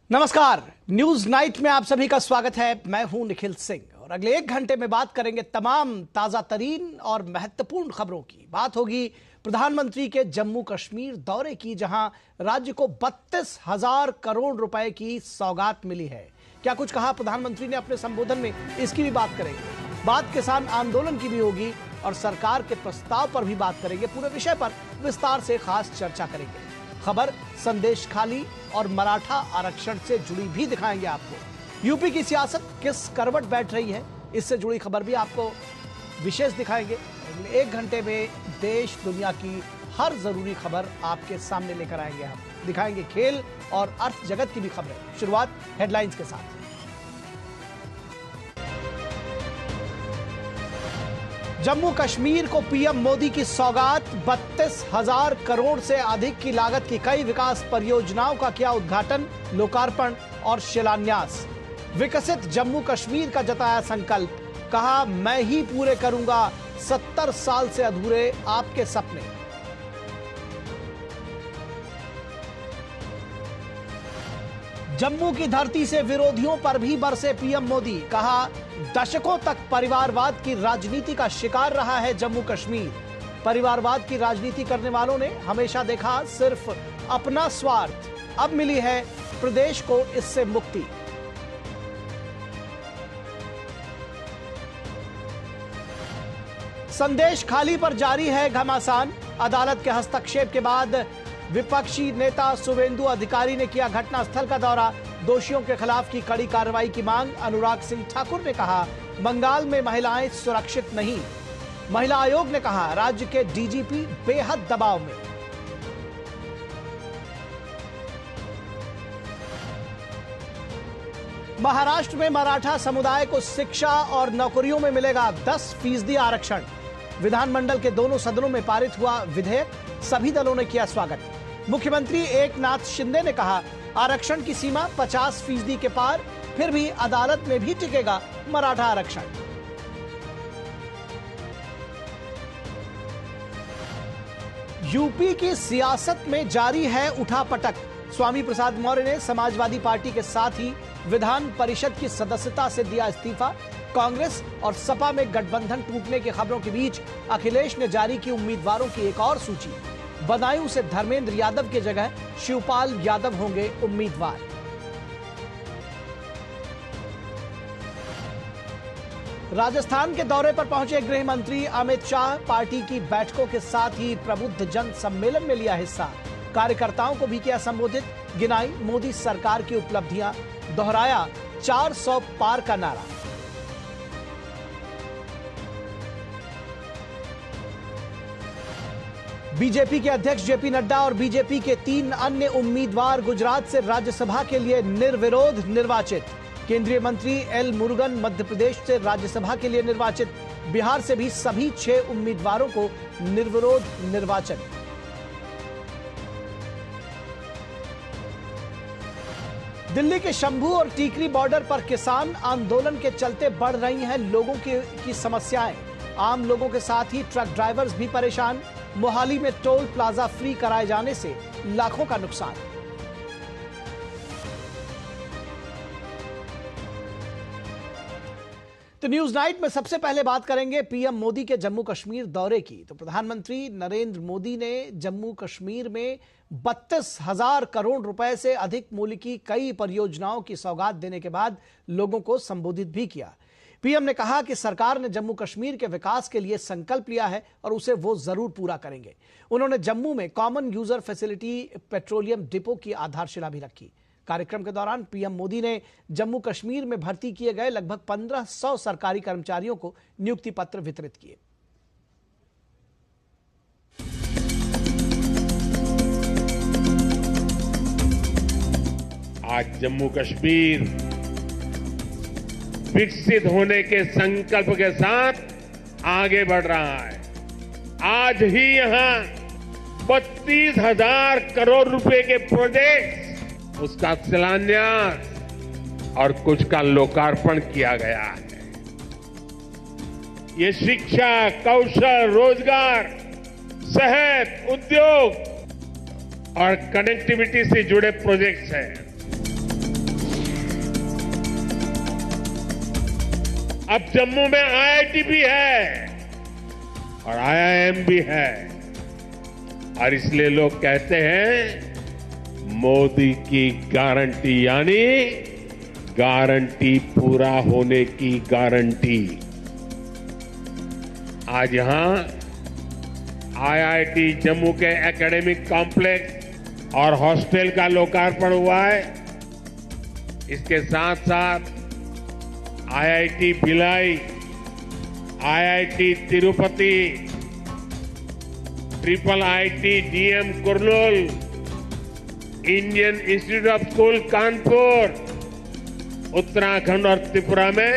नमस्कार, news night में आप सभी का स्वागत है। मैं हूं निखिल सिंह और अगले 1 घंटे में बात करेंगे तमाम ताजा तरीन और महत्वपूर्ण खबरों की। बात होगी प्रधानमंत्री के जम्मू कश्मीर दौरे की, जहां राज्य को 32,000 करोड़ रुपए की सौगात मिली है। क्या कुछ कहा प्रधानमंत्री ने अपने संबोधन में, इसकी भी बात करेंगे। बात किसान आंदोलन की भी होगी और सरकार के प्रस्ताव पर भी बात करेंगे। पूरे विषय पर विस्तार से खास चर्चा करेंगे। खबर संदेश खाली और मराठा आरक्षण से जुड़ी भी दिखाएंगे आपको। यूपी की सियासत किस करवट बैठ रही है, इससे जुड़ी खबर भी आपको विशेष दिखाएंगे। 1 घंटे में देश दुनिया की हर जरूरी खबर आपके सामने लेकर आएंगे। हम दिखाएंगे खेल और अर्थ जगत की भी खबरें। शुरुआत हेडलाइंस के साथ। जम्मू कश्मीर को पीएम मोदी की सौगात, 32,000 करोड़ से अधिक की लागत की कई विकास परियोजनाओं का किया उद्घाटन, लोकार्पण और शिलान्यास। विकसित जम्मू कश्मीर का जताया संकल्प, कहा मैं ही पूरे करूंगा 70 साल से अधूरे आपके सपने। जम्मू की धरती से विरोधियों पर भी बरसे पीएम मोदी, कहा दशकों तक परिवारवाद की राजनीति का शिकार रहा है जम्मू कश्मीर। परिवारवाद की राजनीति करने वालों ने हमेशा देखा सिर्फ अपना स्वार्थ, अब मिली है प्रदेश को इससे मुक्ति। संदेश खाली पर जारी है घमासान, अदालत के हस्तक्षेप के बाद विपक्षी नेता शुवेंदु अधिकारी ने किया घटनास्थल का दौरा, दोषियों के खिलाफ की कड़ी कार्रवाई की मांग। अनुराग सिंह ठाकुर ने कहा बंगाल में महिलाएं सुरक्षित नहीं। महिला आयोग ने कहा राज्य के डीजीपी बेहद दबाव में। महाराष्ट्र में मराठा समुदाय को शिक्षा और नौकरियों में मिलेगा 10% आरक्षण। विधानमंडल के दोनों सदनों में पारित हुआ विधेयक, सभी दलों ने किया स्वागत। मुख्यमंत्री एकनाथ शिंदे ने कहा आरक्षण की सीमा 50% के पार, फिर भी अदालत में भी टिकेगा मराठा आरक्षण। यूपी की सियासत में जारी है उठापटक। स्वामी प्रसाद मौर्य ने समाजवादी पार्टी के साथ ही विधान परिषद की सदस्यता से दिया इस्तीफा। कांग्रेस और सपा में गठबंधन टूटने की खबरों के बीच अखिलेश ने जारी की उम्मीदवारों की एक और सूची। बदायूं से धर्मेंद्र यादव की जगह शिवपाल यादव होंगे उम्मीदवार। राजस्थान के दौरे पर पहुंचे गृह मंत्री अमित शाह, पार्टी की बैठकों के साथ ही प्रबुद्ध जन सम्मेलन में लिया हिस्सा। कार्यकर्ताओं को भी किया संबोधित, गिनाई मोदी सरकार की उपलब्धियां, दोहराया 400 पार का नारा। बीजेपी के अध्यक्ष जेपी नड्डा और बीजेपी के 3 अन्य उम्मीदवार गुजरात से राज्यसभा के लिए निर्विरोध निर्वाचित। केंद्रीय मंत्री एल मुरुगन मध्य प्रदेश से राज्यसभा के लिए निर्वाचित। बिहार से भी सभी 6 उम्मीदवारों को निर्विरोध निर्वाचन। दिल्ली के शंभू और टीकरी बॉर्डर पर किसान आंदोलन के चलते बढ़ रही हैं लोगों की समस्याएं। आम लोगों के साथ ही ट्रक ड्राइवर्स भी परेशान। मोहाली में टोल प्लाजा फ्री कराए जाने से लाखों का नुकसान। तो न्यूज नाइट में सबसे पहले बात करेंगे पीएम मोदी के जम्मू कश्मीर दौरे की। तो प्रधानमंत्री नरेंद्र मोदी ने जम्मू कश्मीर में 32,000 करोड़ रुपए से अधिक मूल्य की कई परियोजनाओं की सौगात देने के बाद लोगों को संबोधित भी किया। पीएम ने कहा कि सरकार ने जम्मू कश्मीर के विकास के लिए संकल्प लिया है और उसे वो जरूर पूरा करेंगे। उन्होंने जम्मू में common user facility petroleum depot की आधारशिला भी रखी। कार्यक्रम के दौरान पीएम मोदी ने जम्मू कश्मीर में भर्ती किए गए लगभग 1500 सरकारी कर्मचारियों को नियुक्ति पत्र वितरित किए। आज जम्मू कश्मीर विकसित होने के संकल्प के साथ आगे बढ़ रहा है। आज ही यहां 32,000 करोड़ रुपए के प्रोजेक्ट, उसका शिलान्यास और कुछ का लोकार्पण किया गया है। ये शिक्षा, कौशल, रोजगार, सेहत, उद्योग और कनेक्टिविटी से जुड़े प्रोजेक्ट्स हैं। अब जम्मू में आईआईटी भी है और आईआईएम भी है और इसलिए लोग कहते हैं मोदी की गारंटी यानी गारंटी पूरा होने की गारंटी। आज यहां आईआईटी जम्मू के एकेडमिक कॉम्प्लेक्स और हॉस्टल का लोकार्पण हुआ है। इसके साथ साथ IIT Bhilai, IIT Tirupati, triple IT DM Kurnool, Indian institute of school Kanpur, Uttarakhand और त्रिपुरा में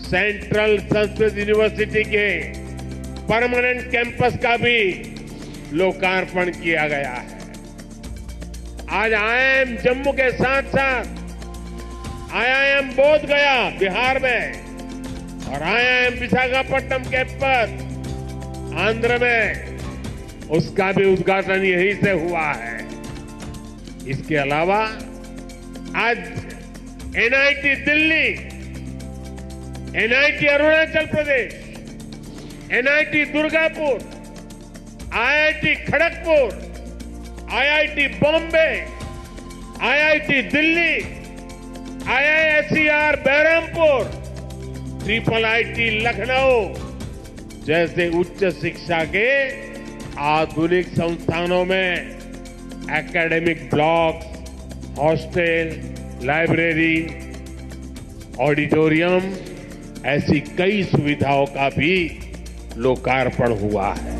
सेंट्रल संस्कृत यूनिवर्सिटी के परमानेंट कैंपस का भी लोकार्पण किया गया है। आज आईआईएम जम्मू के साथ साथ आईआईएम बोध गया बिहार में और आईआईएम विशाखापट्टनम कैंपस आंध्र में, उसका भी उद्घाटन यहीं से हुआ है। इसके अलावा आज NIT Delhi, NIT Arunachal Pradesh, NIT Durgapur, IIT Kharagpur, IIT Bombay, IIT Delhi, IISER Berhampur, triple IT Lucknow जैसे उच्च शिक्षा के आधुनिक संस्थानों में academic blocks, hostel, library, auditorium ऐसी कई सुविधाओं का भी लोकार्पण हुआ है।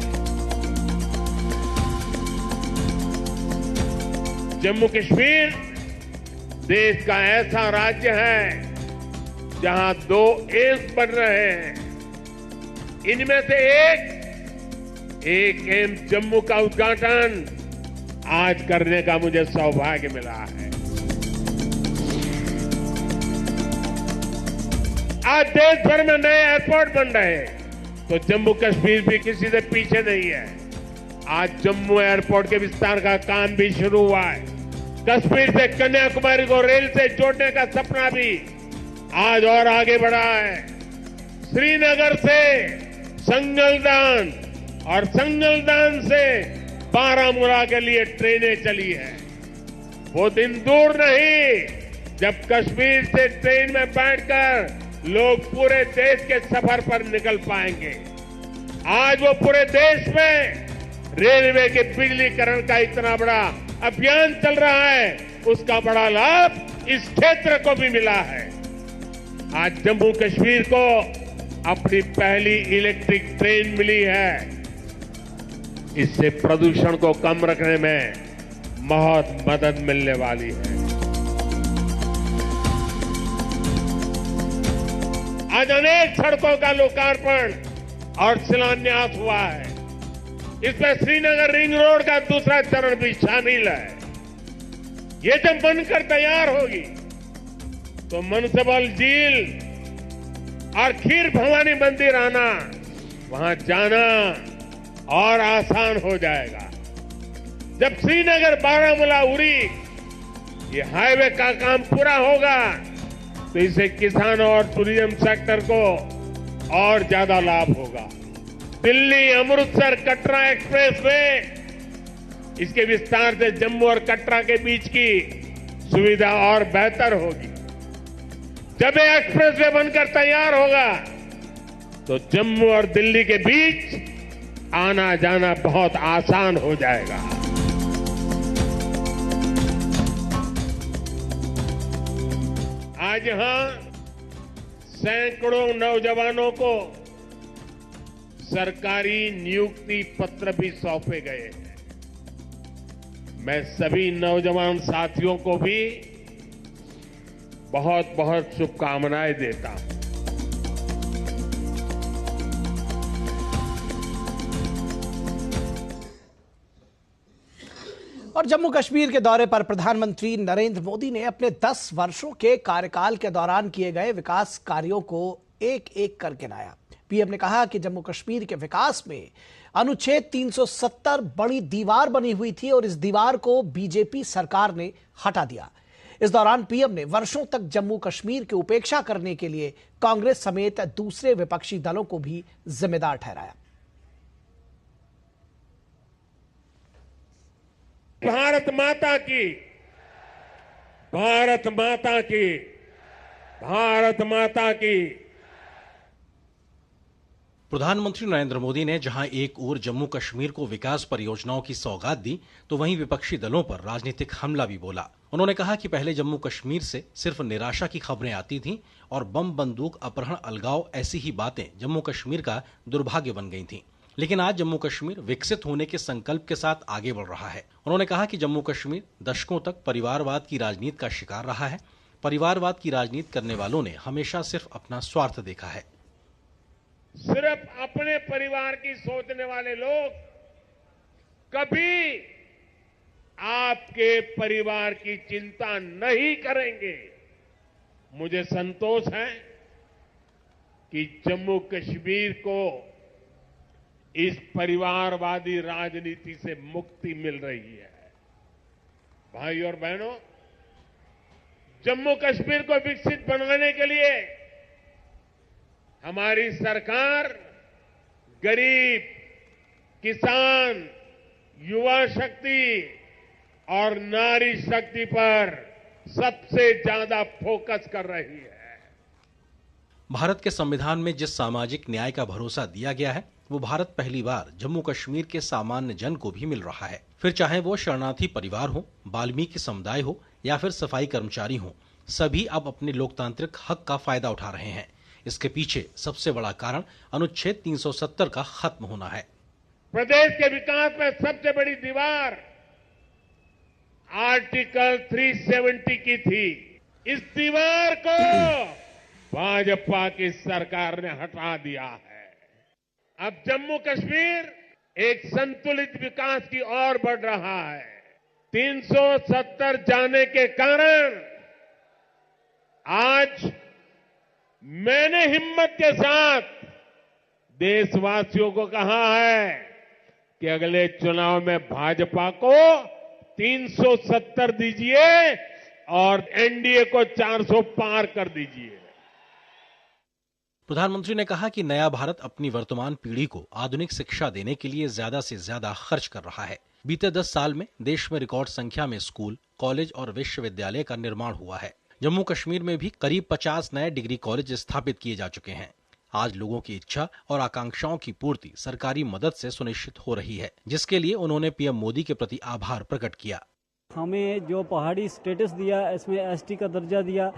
जम्मू कश्मीर देश का ऐसा राज्य है जहां दो एम्स बन रहे हैं। इनमें से एक एम्स जम्मू का उद्घाटन आज करने का मुझे सौभाग्य मिला है। आज देश भर में नए एयरपोर्ट बन रहे हैं तो जम्मू कश्मीर भी किसी से पीछे नहीं है। आज जम्मू एयरपोर्ट के विस्तार का काम भी शुरू हुआ है। कश्मीर से कन्याकुमारी को रेल से जोड़ने का सपना भी आज और आगे बढ़ा है। श्रीनगर से संगलदान और संगलदान से बारामूला के लिए ट्रेनें चली है। वो दिन दूर नहीं जब कश्मीर से ट्रेन में बैठकर लोग पूरे देश के सफर पर निकल पाएंगे। आज वो पूरे देश में रेलवे के बिजलीकरण का इतना बड़ा अभियान चल रहा है, उसका बड़ा लाभ इस क्षेत्र को भी मिला है। आज जम्मू कश्मीर को अपनी पहली इलेक्ट्रिक ट्रेन मिली है। इससे प्रदूषण को कम रखने में बहुत मदद मिलने वाली है। आज अनेक सड़कों का लोकार्पण और शिलान्यास हुआ है। इसमें श्रीनगर रिंग रोड का दूसरा चरण भी शामिल है। ये जब बनकर तैयार होगी तो मनसबल झील और खीर भवानी मंदिर आना, वहां जाना और आसान हो जाएगा। जब श्रीनगर बारामूला उरी ये हाईवे का काम पूरा होगा तो इससे किसानों और टूरिज्म सेक्टर को और ज्यादा लाभ होगा। दिल्ली अमृतसर कटरा एक्सप्रेस वे, इसके विस्तार से जम्मू और कटरा के बीच की सुविधा और बेहतर होगी। जब ये एक्सप्रेस वे बनकर तैयार होगा तो जम्मू और दिल्ली के बीच आना जाना बहुत आसान हो जाएगा। आज यहां सैकड़ों नौजवानों को सरकारी नियुक्ति पत्र भी सौंपे गए हैं। मैं सभी नौजवान साथियों को भी बहुत बहुत शुभकामनाएं देता हूं। और जम्मू कश्मीर के दौरे पर प्रधानमंत्री नरेंद्र मोदी ने अपने 10 वर्षों के कार्यकाल के दौरान किए गए विकास कार्यों को एक एक कर गिनाया। पीएम ने कहा कि जम्मू कश्मीर के विकास में अनुच्छेद 370 बड़ी दीवार बनी हुई थी और इस दीवार को बीजेपी सरकार ने हटा दिया। इस दौरान पीएम ने वर्षों तक जम्मू कश्मीर की उपेक्षा करने के लिए कांग्रेस समेत दूसरे विपक्षी दलों को भी जिम्मेदार ठहराया। भारत माता की, भारत माता की, भारत माता की। प्रधानमंत्री नरेंद्र मोदी ने जहां एक ओर जम्मू कश्मीर को विकास परियोजनाओं की सौगात दी, तो वहीं विपक्षी दलों पर राजनीतिक हमला भी बोला। उन्होंने कहा कि पहले जम्मू कश्मीर से सिर्फ निराशा की खबरें आती थीं और बम बंदूक अपहरण अलगाव ऐसी ही बातें जम्मू कश्मीर का दुर्भाग्य बन गई थीं। लेकिन आज जम्मू कश्मीर विकसित होने के संकल्प के साथ आगे बढ़ रहा है। उन्होंने कहा कि जम्मू कश्मीर दशकों तक परिवारवाद की राजनीति का शिकार रहा है। परिवारवाद की राजनीति करने वालों ने हमेशा सिर्फ अपना स्वार्थ देखा है। सिर्फ अपने परिवार की सोचने वाले लोग कभी आपके परिवार की चिंता नहीं करेंगे। मुझे संतोष है कि जम्मू कश्मीर को इस परिवारवादी राजनीति से मुक्ति मिल रही है। भाई और बहनों, जम्मू कश्मीर को विकसित बनाने के लिए हमारी सरकार गरीब, किसान, युवा शक्ति और नारी शक्ति पर सबसे ज्यादा फोकस कर रही है। भारत के संविधान में जिस सामाजिक न्याय का भरोसा दिया गया है, वो भारत पहली बार जम्मू कश्मीर के सामान्य जन को भी मिल रहा है। फिर चाहे वो शरणार्थी परिवार हो, वाल्मीकि समुदाय हो या फिर सफाई कर्मचारी हो, सभी अब अपने लोकतांत्रिक हक का फायदा उठा रहे हैं। इसके पीछे सबसे बड़ा कारण अनुच्छेद 370 का खत्म होना है। प्रदेश के विकास में सबसे बड़ी दीवार आर्टिकल 370 की थी। इस दीवार को भाजपा की सरकार ने हटा दिया है। अब जम्मू कश्मीर एक संतुलित विकास की ओर बढ़ रहा है। 370 जाने के कारण आज मैंने हिम्मत के साथ देशवासियों को कहा है कि अगले चुनाव में भाजपा को 370 दीजिए और एनडीए को 400 पार कर दीजिए। प्रधानमंत्री ने कहा कि नया भारत अपनी वर्तमान पीढ़ी को आधुनिक शिक्षा देने के लिए ज्यादा से ज्यादा खर्च कर रहा है। बीते 10 साल में देश में रिकॉर्ड संख्या में स्कूल, कॉलेज और विश्वविद्यालय का निर्माण हुआ है। जम्मू कश्मीर में भी करीब 50 नए डिग्री कॉलेज स्थापित किए जा चुके हैं। आज लोगों की इच्छा और आकांक्षाओं की पूर्ति सरकारी मदद से सुनिश्चित हो रही है, जिसके लिए उन्होंने पीएम मोदी के प्रति आभार प्रकट किया। हमें जो पहाड़ी स्टेटस दिया, इसमें एसटी का दर्जा दिया,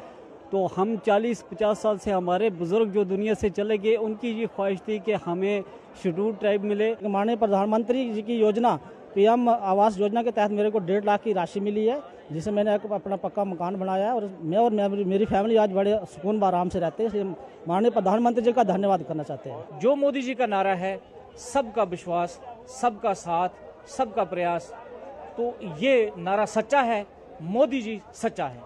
तो हम 40-50 साल से हमारे बुजुर्ग जो दुनिया से चले गए, उनकी ये ख्वाहिश थी कि हमें शेड्यूल ट्राइब मिले। माननीय प्रधानमंत्री जी की योजना पीएम आवास योजना के तहत मेरे को 1.5 लाख की राशि मिली है, जिसे मैंने अपना पक्का मकान बनाया है और मैं मेरी फैमिली आज बड़े सुकून व आराम से रहते हैं। इसलिए माननीय प्रधानमंत्री जी का धन्यवाद करना चाहते हैं। जो मोदी जी का नारा है, सबका विश्वास, सबका साथ, सबका प्रयास, तो ये नारा सच्चा है, मोदी जी सच्चा है।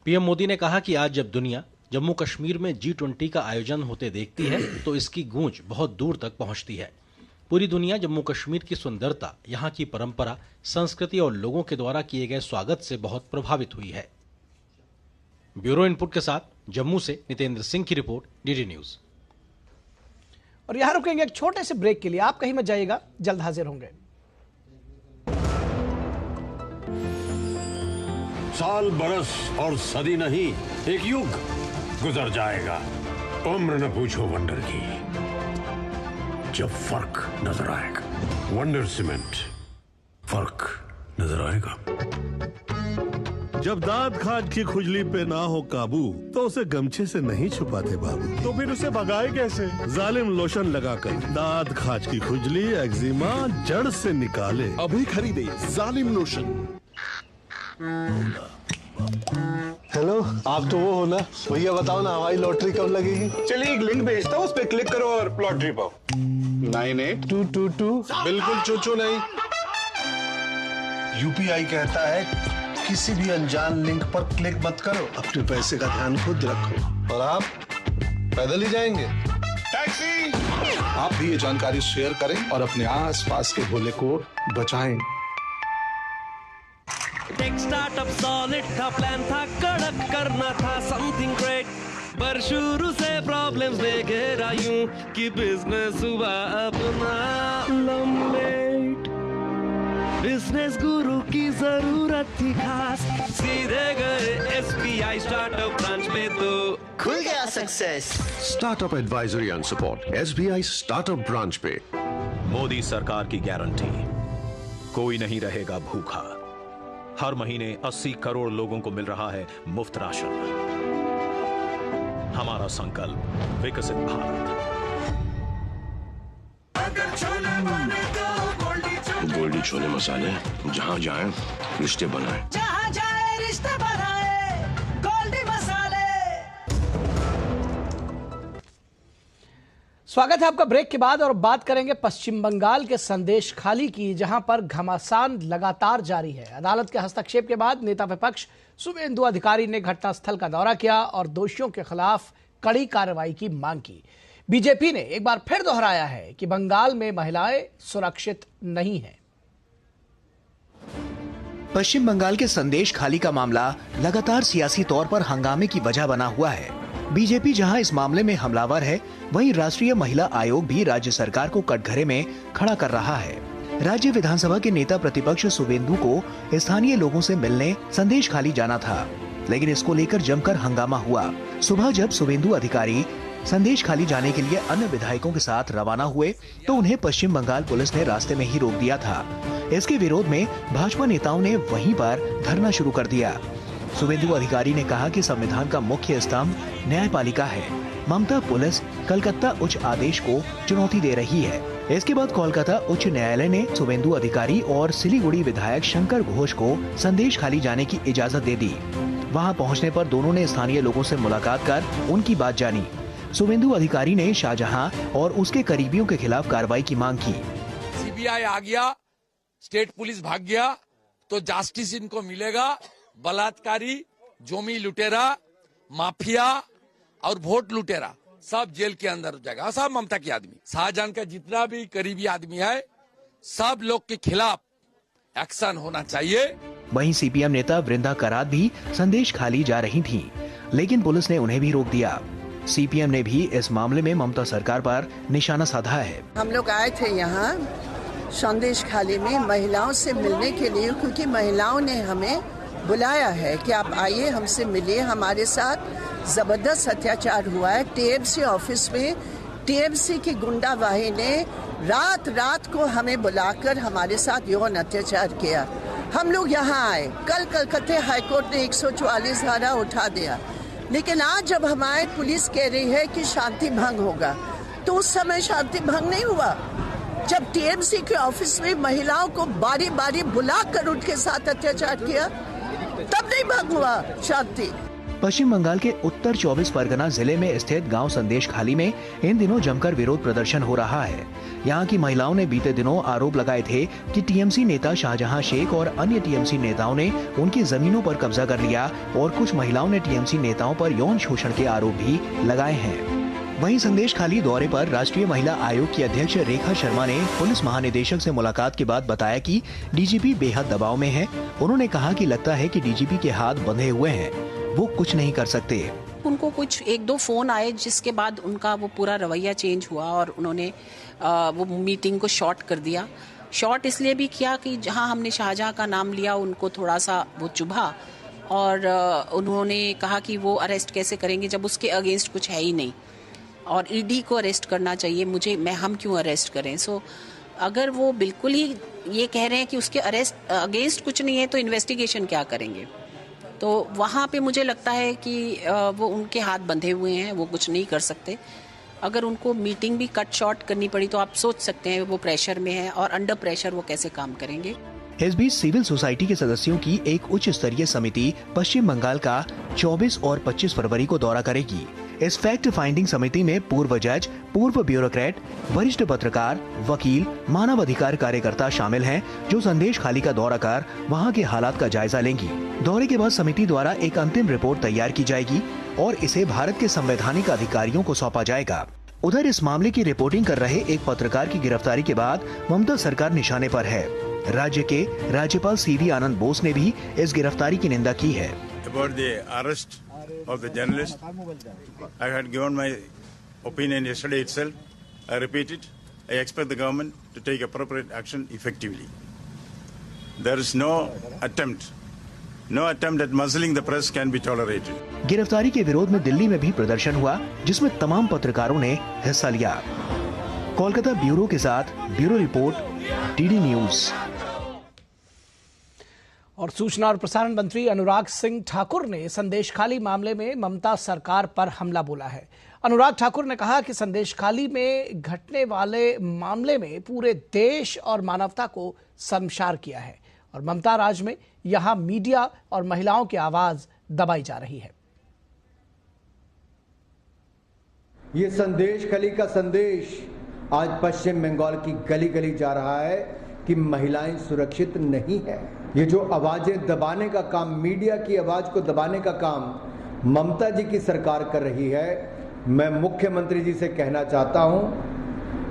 पीएम मोदी ने कहा कि आज जब दुनिया जम्मू कश्मीर में G20 का आयोजन होते देखती है, तो इसकी गूंज बहुत दूर तक पहुंचती है। पूरी दुनिया जम्मू कश्मीर की सुंदरता, यहाँ की परंपरा, संस्कृति और लोगों के द्वारा किए गए स्वागत से बहुत प्रभावित हुई है। ब्यूरो इनपुट के साथ जम्मू से नितेंद्र सिंह की रिपोर्ट, डीडी न्यूज। और यहां रुकेंगे एक छोटे से ब्रेक के लिए। आप कहीं मत जाइएगा, जल्द हाजिर होंगे। साल, बरस और सदी नहीं, एक युग गुजर जाएगा। उम्र न पूछो वंडर की, जब फर्क नजर आएगा। वंडर सीमेंट, फर्क नजर आएगा। जब दांत खाज की खुजली पे ना हो काबू, तो उसे गमछे से नहीं छुपाते बाबू। तो फिर उसे भगाए कैसे? जालिम लोशन लगाकर दांत खाज की खुजली, एक्जिमा जड़ से निकाले। अभी खरीदे जालिम लोशन। हेलो, आप तो वो हो ना? भैया बताओ ना, हमारी लॉटरी कब लगेगी? चलिए एक लिंक भेजता हूँ, उस पर क्लिक करो और लॉटरी पाओ। 982222। बिल्कुल चूचू नहीं। यूपीआई कहता है किसी भी अनजान लिंक पर क्लिक मत करो। अपने पैसे का ध्यान खुद रखो। और आप पैदल ही जाएंगे? टैक्सी! आप भी ये जानकारी शेयर करें और अपने आस पास के भोले को बचाएं। टेक स्टार्टअप सॉलिड था, प्लान था कड़क, करना था समथिंग ग्रेट, पर शुरू से प्रॉब्लम्स ने घेरा यूं कि बिजनेस हुआ अपना लम्बेट। बिजनेस गुरु की जरूरत थी खास, सीधे गए SBI स्टार्टअप ब्रांच में तो खुल गया success. Startup advisory and support SBI startup branch पे। मोदी सरकार की गारंटी, कोई नहीं रहेगा भूखा। हर महीने 80 करोड़ लोगों को मिल रहा है मुफ्त राशन। हमारा संकल्प विकसित भारत। गोल्डी छोले मसाले, जहाँ जाए रिश्ते बनाए, जहाँ जाए रिश्ते बनाए, गोल्डी मसाले। स्वागत है आपका ब्रेक के बाद और बात करेंगे पश्चिम बंगाल के संदेश खाली की, जहां पर घमासान लगातार जारी है। अदालत के हस्तक्षेप के बाद नेता विपक्ष शुभेंदु अधिकारी ने घटनास्थल का दौरा किया और दोषियों के खिलाफ कड़ी कार्रवाई की मांग की। बीजेपी ने एक बार फिर दोहराया है कि बंगाल में महिलाएं सुरक्षित नहीं हैं। पश्चिम बंगाल के संदेश खाली का मामला लगातार सियासी तौर पर हंगामे की वजह बना हुआ है। बीजेपी जहां इस मामले में हमलावर है, वहीं राष्ट्रीय महिला आयोग भी राज्य सरकार को कटघरे में खड़ा कर रहा है। राज्य विधानसभा के नेता प्रतिपक्ष शुभेंदु को स्थानीय लोगों से मिलने संदेश खाली जाना था, लेकिन इसको लेकर जमकर हंगामा हुआ। सुबह जब शुभेंदु अधिकारी संदेश खाली जाने के लिए अन्य विधायकों के साथ रवाना हुए तो उन्हें पश्चिम बंगाल पुलिस ने रास्ते में ही रोक दिया था। इसके विरोध में भाजपा नेताओं ने वहीं पर धरना शुरू कर दिया। शुभेंदु अधिकारी ने कहा कि संविधान का मुख्य स्तंभ न्यायपालिका है। ममता पुलिस कलकत्ता उच्च आदेश को चुनौती दे रही है। इसके बाद कोलकाता उच्च न्यायालय ने शुभेंदु अधिकारी और सिलीगुड़ी विधायक शंकर घोष को संदेश खाली जाने की इजाजत दे दी। वहां पहुंचने पर दोनों ने स्थानीय लोगों से मुलाकात कर उनकी बात जानी। शुभेंदु अधिकारी ने शाहजहां और उसके करीबियों के खिलाफ कार्रवाई की मांग की। सीबीआई आ गया, स्टेट पुलिस भाग गया तो जस्टिस इनको मिलेगा। बलात्कारी, जोमी लुटेरा, माफिया और वोट लुटेरा सब जेल के अंदर हो जाएगा। सब ममता के आदमी, शाहजहां का जितना भी करीबी आदमी है, सब लोग के खिलाफ एक्शन होना चाहिए। वहीं सीपीएम नेता वृंदा करात भी संदेश खाली जा रही थी, लेकिन पुलिस ने उन्हें भी रोक दिया। सीपीएम ने भी इस मामले में ममता सरकार पर निशाना साधा है। हम लोग आए थे यहाँ संदेश खाली में महिलाओं से मिलने के लिए, क्योंकि महिलाओं ने हमें बुलाया है कि आप आइए हमसे मिलिए। हमारे साथ जबरदस्त अत्याचार हुआ है टीएमसी ऑफिस में। टीएमसी की गुंडाबाही ने रात रात को हमें बुलाकर हमारे साथ यौन अत्याचार किया। हम लोग यहाँ आए, कल कलकत्ता हाईकोर्ट ने 144 धारा उठा दिया, लेकिन आज जब हमारी पुलिस कह रही है कि शांति भंग होगा, तो उस समय शांति भंग नहीं हुआ। जब टीएमसी के ऑफिस में महिलाओं को बारी बारी बुलाकर उनके साथ अत्याचार किया, तब नहीं भंग हुआ शांति। पश्चिम बंगाल के उत्तर 24 परगना जिले में स्थित गांव संदेश खाली में इन दिनों जमकर विरोध प्रदर्शन हो रहा है। यहां की महिलाओं ने बीते दिनों आरोप लगाए थे कि टीएमसी नेता शाहजहां शेख और अन्य टीएमसी नेताओं ने उनकी जमीनों पर कब्जा कर लिया और कुछ महिलाओं ने टीएमसी नेताओं पर यौन शोषण के आरोप भी लगाए हैं। वहीं संदेश खाली दौरे पर राष्ट्रीय महिला आयोग की अध्यक्ष रेखा शर्मा ने पुलिस महानिदेशक से मुलाकात के बाद बताया कि डीजीपी बेहद दबाव में है। उन्होंने कहा कि लगता है कि डीजीपी के हाथ बंधे हुए हैं, वो कुछ नहीं कर सकते। उनको कुछ 1-2 फोन आए, जिसके बाद उनका वो पूरा रवैया चेंज हुआ और उन्होंने वो मीटिंग को शॉर्ट कर दिया। शॉर्ट इसलिए भी किया कि जहां हमने शाहजहां का नाम लिया उनको थोड़ा सा वो चुभा और उन्होंने कहा कि वो अरेस्ट कैसे करेंगे जब उसके अगेंस्ट कुछ है ही नहीं, और ईडी को अरेस्ट करना चाहिए, हम क्यों अरेस्ट करें। सो अगर वो बिल्कुल ही ये कह रहे हैं कि उसके अगेंस्ट कुछ नहीं है तो इन्वेस्टिगेशन क्या करेंगे। तो वहाँ पे मुझे लगता है कि वो उनके हाथ बंधे हुए हैं, वो कुछ नहीं कर सकते। अगर उनको मीटिंग भी कट शॉर्ट करनी पड़ी तो आप सोच सकते हैं वो प्रेशर में है और अंडर प्रेशर वो कैसे काम करेंगे। इस बीच सिविल सोसाइटी के सदस्यों की एक उच्च स्तरीय समिति पश्चिम बंगाल का 24 और 25 फरवरी को दौरा करेगी। इस फैक्ट फाइंडिंग समिति में पूर्व जज, पूर्व ब्यूरोक्रेट, वरिष्ठ पत्रकार, वकील, मानव अधिकार कार्यकर्ता शामिल हैं, जो संदेश खाली का दौरा कर वहां के हालात का जायजा लेंगी। दौरे के बाद समिति द्वारा एक अंतिम रिपोर्ट तैयार की जाएगी और इसे भारत के संवैधानिक अधिकारियों को सौंपा जाएगा। उधर इस मामले की रिपोर्टिंग कर रहे एक पत्रकार की गिरफ्तारी के बाद ममता सरकार निशाने पर है। राज्य के राज्यपाल सीवी आनंद बोस ने भी इस गिरफ्तारी की निंदा की है। About the arrest of the journalist, I had given my opinion yesterday itself. I repeat it. I expect the government to take appropriate action effectively. There is no attempt at muzzling the press can be tolerated. गिरफ्तारी के विरोध में दिल्ली में भी प्रदर्शन हुआ, जिसमें तमाम पत्रकारों ने हिस्सा लिया। कोलकाता ब्यूरो के साथ ब्यूरो रिपोर्ट, टीडी न्यूज। और सूचना और प्रसारण मंत्री अनुराग सिंह ठाकुर ने संदेशखाली मामले में ममता सरकार पर हमला बोला है। अनुराग ठाकुर ने कहा कि संदेशखाली में घटने वाले मामले में पूरे देश और मानवता को शर्मसार किया है और ममता राज में यहां मीडिया और महिलाओं की आवाज दबाई जा रही है। ये संदेशखाली का संदेश आज पश्चिम बंगाल की गली गली जा रहा है कि महिलाएं सुरक्षित नहीं है। ये जो आवाजें दबाने का काम, मीडिया की आवाज को दबाने का काम ममता जी की सरकार कर रही है, मैं मुख्यमंत्री जी से कहना चाहता हूं,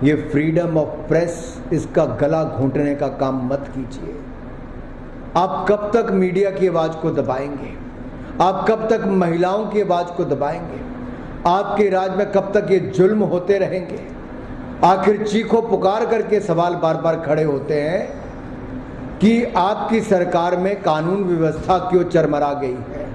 ये फ्रीडम ऑफ प्रेस, इसका गला घोंटने का काम मत कीजिए। आप कब तक मीडिया की आवाज को दबाएंगे? आप कब तक महिलाओं की आवाज को दबाएंगे? आपके राज में कब तक ये जुल्म होते रहेंगे? आखिर चीखो पुकार करके सवाल बार बार खड़े होते हैं कि आपकी सरकार में कानून व्यवस्था क्यों चरमरा गई है।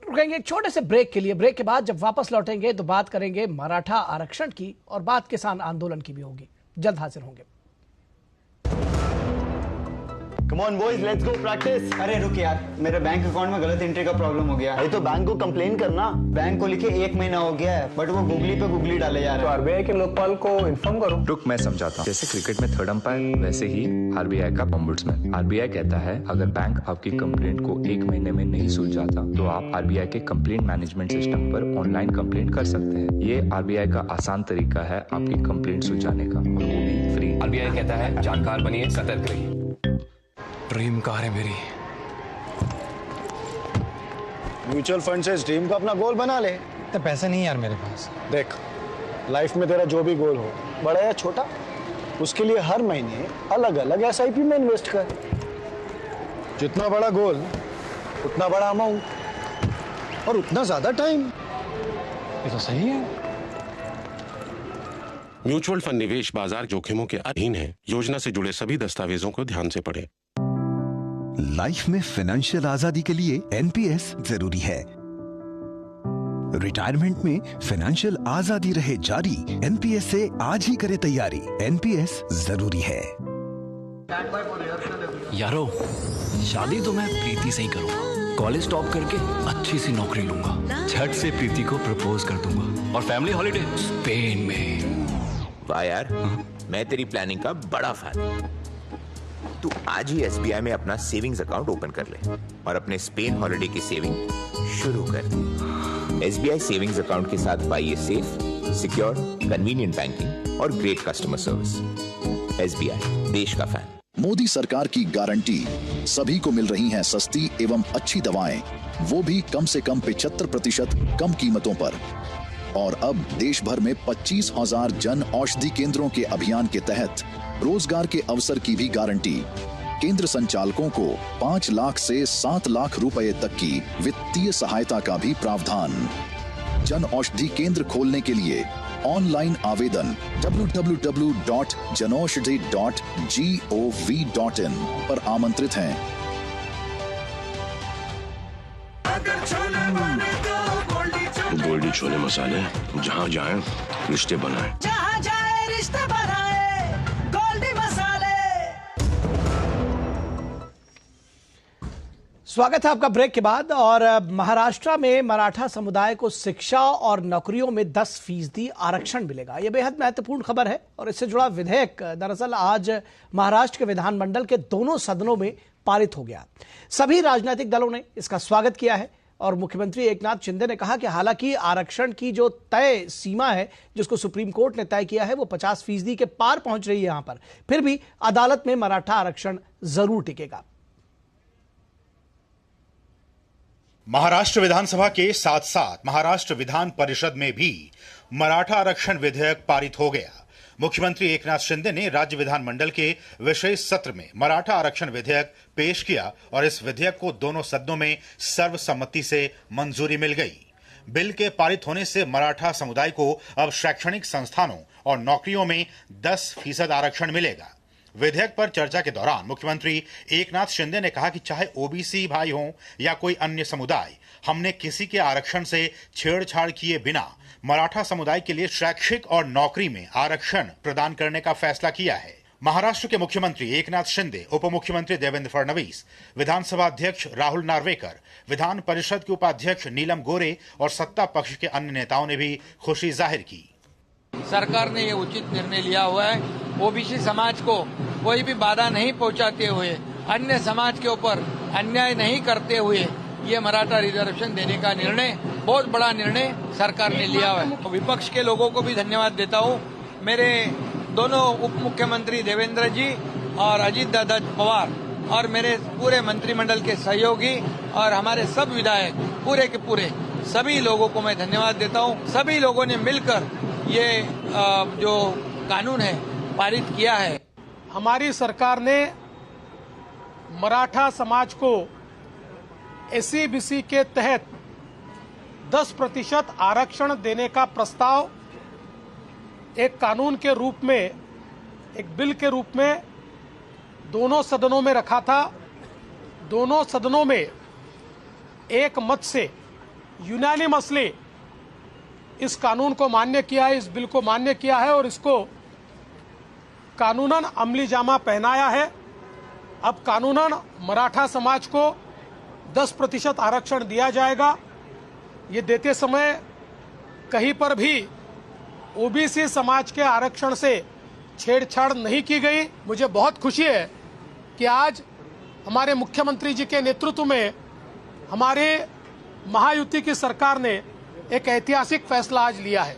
रुकेंगे एक छोटे से ब्रेक के लिए। ब्रेक के बाद जब वापस लौटेंगे तो बात करेंगे मराठा आरक्षण की और बात किसान आंदोलन की भी होगी। जल्द हाजिर होंगे। Come on boys, let's go practice. अरे रुक यार, मेरे बैंक अकाउंट में गलत एंट्री का प्रॉब्लम हो गया है। तो बैंक को कंप्लेन करना। बैंक को लिखे 1 महीना हो गया है, बट वो गूगली पे गूगली डाले जा रहे हैं। तो आरबीआई के लोकपाल को इन्फॉर्म करो। रुक, मैं समझाता हूँ। जैसे क्रिकेट में 3rd अंपायर, वैसे ही आरबीआई का ओम्बुड्समैन। आरबीआई कहता है अगर बैंक आपकी कंप्लेंट को 1 महीने में नहीं सुलझाता तो आप आरबीआई के कंप्लेंट मैनेजमेंट सिस्टम पर ऑनलाइन कंप्लेंट कर सकते हैं। ये आरबीआई का आसान तरीका है आपकी कंप्लेंट सुलझाने का, और वो भी फ्री। आरबीआई कहता है जानकार बनिए, सतर्क रहिए। ड्रीम कार है मेरी। म्यूचुअल फंड से इस ड्रीम को अपना गोल बना ले। तो पैसे नहीं यार मेरे पास। देख, लाइफ में तेरा जो भी गोल हो, बड़ा या छोटा, उसके लिए हर महीने अलग अलग एसआईपी में इन्वेस्ट कर। जितना बड़ा गोल उतना बड़ा अमाउंट और उतना ज्यादा टाइम। ये तो सही है। म्यूचुअल फंड निवेश बाजार जोखिमों के अधीन है। योजना से जुड़े सभी दस्तावेजों को ध्यान से पढ़ें। लाइफ में फाइनेंशियल आजादी के लिए एनपीएस जरूरी है। रिटायरमेंट में फाइनेंशियल आजादी रहे जारी, एनपीएस से आज ही करे तैयारी। एनपीएस जरूरी है। यारो, शादी तो मैं प्रीति से ही करूंगा। कॉलेज टॉप करके अच्छी सी नौकरी लूंगा, झट से प्रीति को प्रपोज कर दूंगा और फैमिली हॉलिडे स्पेन में। वाह यार, मैं तेरी प्लानिंग का बड़ा फैन। तू आज ही एसबीआई में अपना सेविंग्स अकाउंट ओपन कर ले और अपने स्पेन हॉलिडे की सेविंग शुरू कर। एसबीआई सेविंग्स अकाउंट के साथ पाइए सेफ, सिक्योर, कन्वीनियंट बैंकिंग और ग्रेट कस्टमर सर्विस। एसबीआई, देश का फैन। मोदी सरकार की गारंटी, सभी को मिल रही हैं सस्ती एवं अच्छी दवाएं, वो भी कम से कम 75% कम कीमतों पर। और अब देश भर में 25,000 जन औषधि केंद्रों के अभियान के तहत रोजगार के अवसर की भी गारंटी। केंद्र संचालकों को 5 लाख से 7 लाख रुपए तक की वित्तीय सहायता का भी प्रावधान। जन औषधि केंद्र खोलने के लिए ऑनलाइन आवेदन www.janaushadhi.gov.in पर आमंत्रित हैं। गोल्डी छोले मसाले, जहाँ जाए रिश्ते बनाए, जहाँ जाए रिश्ते बनाए, गोल्डी मसाले। स्वागत है आपका ब्रेक के बाद। और महाराष्ट्र में मराठा समुदाय को शिक्षा और नौकरियों में 10% आरक्षण मिलेगा। यह बेहद महत्वपूर्ण खबर है और इससे जुड़ा विधेयक दरअसल आज महाराष्ट्र के विधानमंडल के दोनों सदनों में पारित हो गया। सभी राजनीतिक दलों ने इसका स्वागत किया है और मुख्यमंत्री एकनाथ शिंदे ने कहा कि हालांकि आरक्षण की जो तय सीमा है जिसको सुप्रीम कोर्ट ने तय किया है वो 50% के पार पहुंच रही है यहां पर, फिर भी अदालत में मराठा आरक्षण जरूर टिकेगा। महाराष्ट्र विधानसभा के साथ साथ महाराष्ट्र विधान परिषद में भी मराठा आरक्षण विधेयक पारित हो गया। मुख्यमंत्री एकनाथ शिंदे ने राज्य विधानमंडल के विशेष सत्र में मराठा आरक्षण विधेयक पेश किया और इस विधेयक को दोनों सदनों में सर्वसम्मति से मंजूरी मिल गई। बिल के पारित होने से मराठा समुदाय को अब शैक्षणिक संस्थानों और नौकरियों में 10% आरक्षण मिलेगा। विधेयक पर चर्चा के दौरान मुख्यमंत्री एकनाथ शिंदे ने कहा कि चाहे ओबीसी भाई हों या कोई अन्य समुदाय, हमने किसी के आरक्षण से छेड़छाड़ किए बिना मराठा समुदाय के लिए शैक्षिक और नौकरी में आरक्षण प्रदान करने का फैसला किया है। महाराष्ट्र के मुख्यमंत्री एकनाथ शिंदे, उप मुख्यमंत्री देवेंद्र फडणवीस, विधानसभा अध्यक्ष राहुल नार्वेकर, विधान परिषद के उपाध्यक्ष नीलम गोरे और सत्ता पक्ष के अन्य नेताओं ने भी खुशी जाहिर की। सरकार ने ये उचित निर्णय लिया हुआ है। ओबीसी समाज को कोई भी बाधा नहीं पहुंचाते हुए, अन्य समाज के ऊपर अन्याय नहीं करते हुए ये मराठा रिजर्वेशन देने का निर्णय, बहुत बड़ा निर्णय सरकार ने लिया हुआ है। विपक्ष के लोगों को भी धन्यवाद देता हूँ। मेरे दोनों उप मुख्यमंत्री देवेंद्र जी और अजीत दादा पवार और मेरे पूरे मंत्रिमंडल के सहयोगी और हमारे सब विधायक पूरे के पूरे सभी लोगों को मैं धन्यवाद देता हूँ। सभी लोगों ने मिलकर ये जो कानून है पारित किया है। हमारी सरकार ने मराठा समाज को SC/BC के तहत 10% आरक्षण देने का प्रस्ताव एक कानून के रूप में, एक बिल के रूप में दोनों सदनों में रखा था। दोनों सदनों में एक मत से यूनानिमसली इस कानून को मान्य किया है, इस बिल को मान्य किया है और इसको कानूनन अमली जामा पहनाया है। अब कानूनन मराठा समाज को 10% आरक्षण दिया जाएगा। ये देते समय कहीं पर भी ओबीसी समाज के आरक्षण से छेड़छाड़ नहीं की गई। मुझे बहुत खुशी है कि आज हमारे मुख्यमंत्री जी के नेतृत्व में हमारे महायुति की सरकार ने एक ऐतिहासिक फैसला आज लिया है।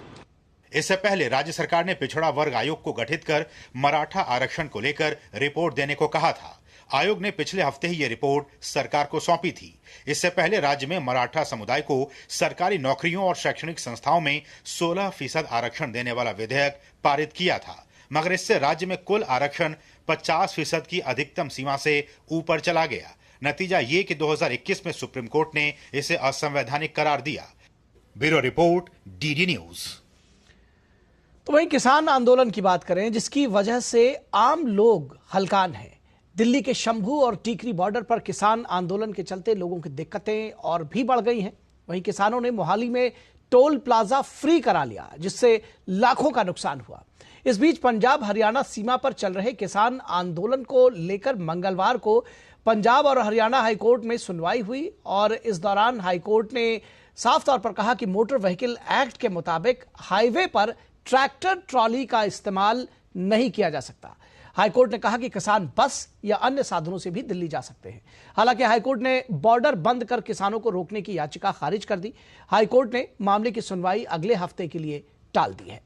इससे पहले राज्य सरकार ने पिछड़ा वर्ग आयोग को गठित कर मराठा आरक्षण को लेकर रिपोर्ट देने को कहा था। आयोग ने पिछले हफ्ते ही ये रिपोर्ट सरकार को सौंपी थी। इससे पहले राज्य में मराठा समुदाय को सरकारी नौकरियों और शैक्षणिक संस्थाओं में 16% आरक्षण देने वाला विधेयक पारित किया था, मगर इससे राज्य में कुल आरक्षण 50% की अधिकतम सीमा से ऊपर चला गया। नतीजा ये कि 2021 में सुप्रीम कोर्ट ने इसे असंवैधानिक करार दिया। Bureau report, DD news. तो वहीं किसान आंदोलन की बात करें, जिसकी वजह से आम लोग हलकान हैं। दिल्ली के शंभू और टीकरी बॉर्डर पर किसान आंदोलन के चलते लोगों की दिक्कतें और भी बढ़ गई हैं। वहीं किसानों ने मोहाली में टोल प्लाजा फ्री करा लिया, जिससे लाखों का नुकसान हुआ। इस बीच पंजाब हरियाणा सीमा पर चल रहे किसान आंदोलन को लेकर मंगलवार को पंजाब और हरियाणा हाईकोर्ट में सुनवाई हुई और इस दौरान हाईकोर्ट ने साफ तौर पर कहा कि मोटर व्हीकल एक्ट के मुताबिक हाईवे पर ट्रैक्टर ट्रॉली का इस्तेमाल नहीं किया जा सकता। हाईकोर्ट ने कहा कि किसान बस या अन्य साधनों से भी दिल्ली जा सकते हैं। हालांकि हाईकोर्ट ने बॉर्डर बंद कर किसानों को रोकने की याचिका खारिज कर दी। हाईकोर्ट ने मामले की सुनवाई अगले हफ्ते के लिए टाल दी है।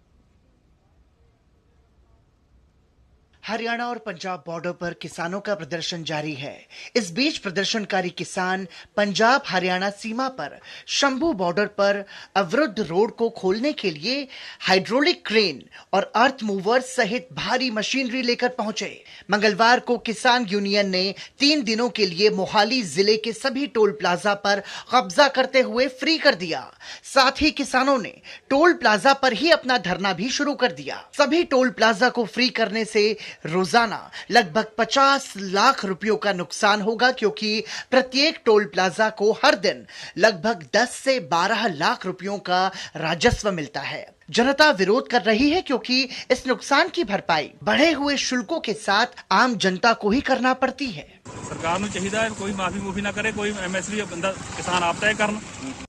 हरियाणा और पंजाब बॉर्डर पर किसानों का प्रदर्शन जारी है। इस बीच प्रदर्शनकारी किसान पंजाब हरियाणा सीमा पर शंभू बॉर्डर पर अवरुद्ध रोड को खोलने के लिए हाइड्रोलिक क्रेन और अर्थ मूवर सहित भारी मशीनरी लेकर पहुंचे। मंगलवार को किसान यूनियन ने 3 दिनों के लिए मोहाली जिले के सभी टोल प्लाजा पर कब्जा करते हुए फ्री कर दिया। साथ ही किसानों ने टोल प्लाजा पर ही अपना धरना भी शुरू कर दिया। सभी टोल प्लाजा को फ्री करने से रोजाना लगभग 50 लाख रुपयों का नुकसान होगा, क्योंकि प्रत्येक टोल प्लाजा को हर दिन लगभग 10 से 12 लाख रुपयों का राजस्व मिलता है। जनता विरोध कर रही है क्योंकि इस नुकसान की भरपाई बढ़े हुए शुल्कों के साथ आम जनता को ही करना पड़ती है। सरकार ਨੂੰ ਚਾਹੀਦਾ ਹੈ ਕੋਈ ਮਾਫੀ ਨਾ ਕਰੇ, ਕੋਈ ਐਮਐਸਪੀ ਬੰਦਾ किसान आप तय करन।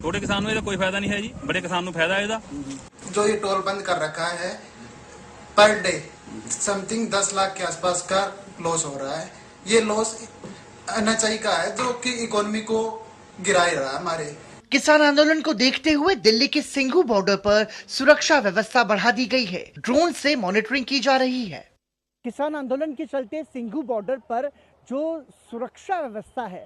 छोटे किसान ਨੂੰ ਇਹਦਾ ਕੋਈ फायदा नहीं है जी, बड़े किसान ਨੂੰ फायदा है ਇਹਦਾ। जो ये टोल बंद कर रखा है, पर डे समथिंग 10 लाख के आसपास का लॉस हो रहा है। ये लॉस एनएचआई का है जो कि इकोनॉमी को गिरा ही रहा है हमारे। किसान आंदोलन को देखते हुए दिल्ली के सिंघू बॉर्डर पर सुरक्षा व्यवस्था बढ़ा दी गई है। ड्रोन से मॉनिटरिंग की जा रही है। किसान आंदोलन के चलते सिंघू बॉर्डर पर जो सुरक्षा व्यवस्था है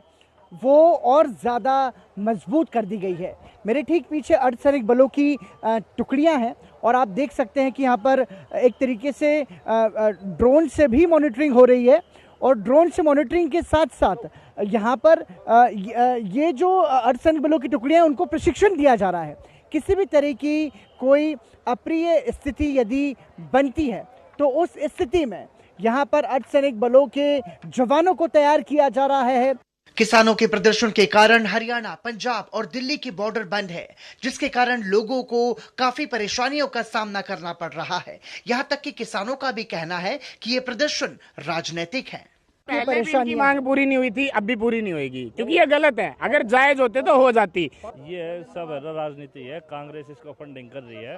वो और ज़्यादा मजबूत कर दी गई है। मेरे ठीक पीछे अर्धसैनिक बलों की टुकड़ियां हैं और आप देख सकते हैं कि यहाँ पर एक तरीके से ड्रोन से भी मॉनिटरिंग हो रही है और ड्रोन से मॉनिटरिंग के साथ साथ यहाँ पर ये जो अर्धसैनिक बलों की टुकड़ियां हैं उनको प्रशिक्षण दिया जा रहा है। किसी भी तरह की कोई अप्रिय स्थिति यदि बनती है तो उस स्थिति में यहाँ पर अर्धसैनिक बलों के जवानों को तैयार किया जा रहा है। किसानों के प्रदर्शन के कारण हरियाणा, पंजाब और दिल्ली की बॉर्डर बंद है, जिसके कारण लोगों को काफी परेशानियों का सामना करना पड़ रहा है। यहाँ तक कि किसानों का भी कहना है कि ये प्रदर्शन राजनीतिक है। पहले भी इनकी मांग पूरी नहीं हुई थी, अब भी पूरी नहीं होगी, क्योंकि ये गलत है। अगर जायज होते तो हो जाती। ये सब राजनीति है। कांग्रेस इसको फंडिंग कर रही है